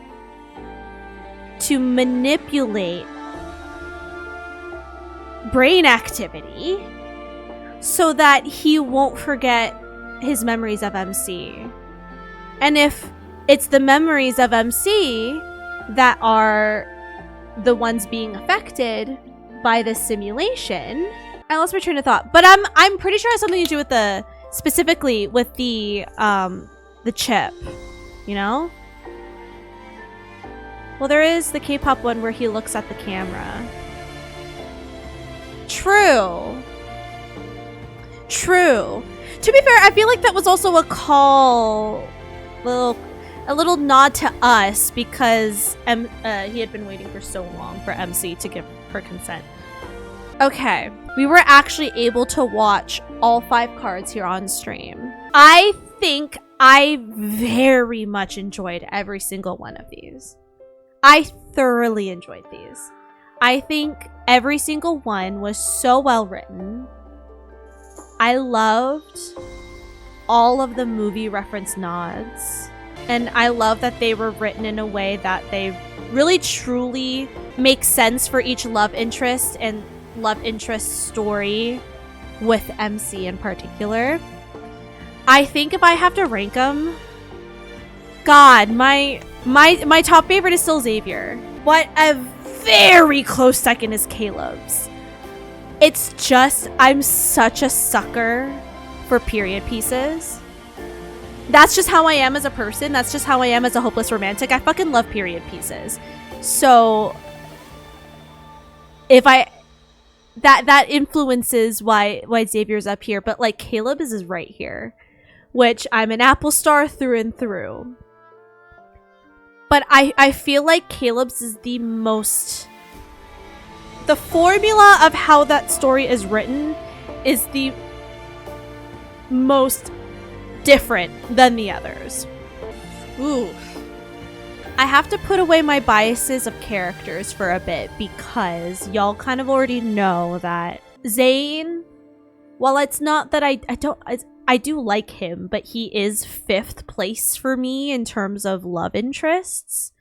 to manipulate brain activity so that he won't forget his memories of MC. And if it's the memories of MC that are the ones being affected by this simulation, I lost my train of thought. But I'm pretty sure it has something to do with specifically with the chip, you know? Well, there is the K-pop one where he looks at the camera. True. True. To be fair, I feel like that was also a call, a little nod to us because he had been waiting for so long for MC to give her consent. Okay, we were actually able to watch all 5 cards here on stream. I think I very much enjoyed every single one of these. I thoroughly enjoyed these. I think every single one was so well written. I loved all of the movie reference nods. And I love that they were written in a way that they really truly make sense for each love interest and love interest story with MC in particular. I think if I have to rank them, God, my top favorite is still Xavier. But a very close second is Caleb's. It's just, I'm such a sucker for period pieces. That's just how I am as a person. That's just how I am as a hopeless romantic. I fucking love period pieces. So if that influences why Xavier's up here, but like Caleb is right here, which I'm an Apple star through and through. But I feel like Caleb's is the formula of how that story is written is the most different than the others. Ooh. I have to put away my biases of characters for a bit because y'all kind of already know that Zane, while it's not that I do like him, but he is 5th place for me in terms of love interests.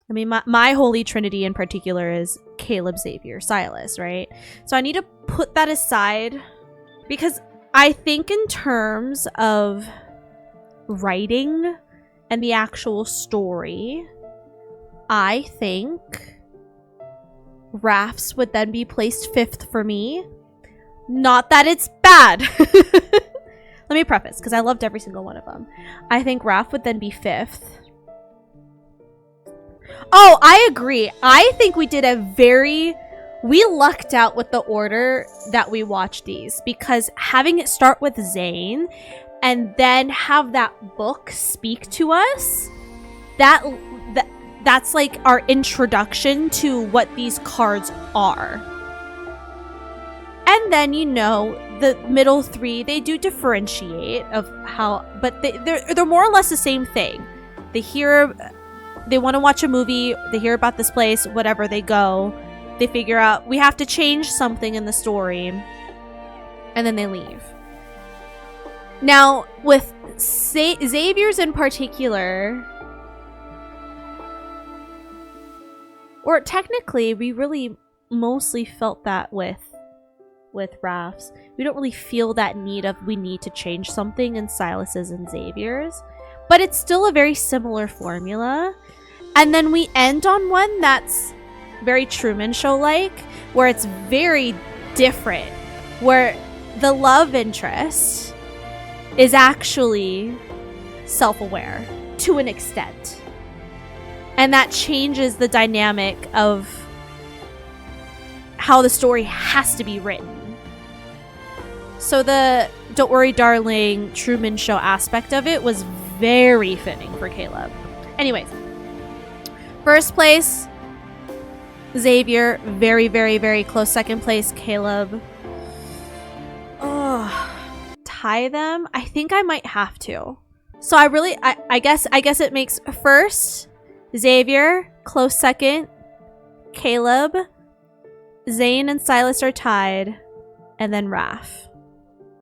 I mean, my holy trinity in particular is Caleb, Xavier, Silas, right? So I need to put that aside because I think in terms of writing and the actual story, I think Raph's would then be placed 5th for me. Not that it's bad. Let me preface, because I loved every single one of them. I think Raph would then be 5th. Oh, I agree. I think we lucked out with the order that we watched these, because having it start with Zane and then have that book speak to us, that's like our introduction to what these cards are. And then, you know, the middle 3, they do differentiate of how, but they're more or less the same thing. They want to watch a movie, they hear about this place, whatever, they go, they figure out we have to change something in the story, and then they leave. Now, with Xavier's in particular, or technically, we really mostly felt that with Raph's. We don't really feel that need of we need to change something in Silas's and Xavier's, but it's still a very similar formula. And then we end on one that's very Truman Show-like, where it's very different, where the love interest is actually self-aware to an extent. And that changes the dynamic of how the story has to be written. So the Don't Worry Darling Truman Show aspect of it was very fitting for Caleb. Anyways, first place, Xavier. Very, very, very close second place, Caleb. Oh, tie them? I think I might have to. So I guess it makes first, Xavier, close second, Caleb, Zane and Silas are tied, and then Raph.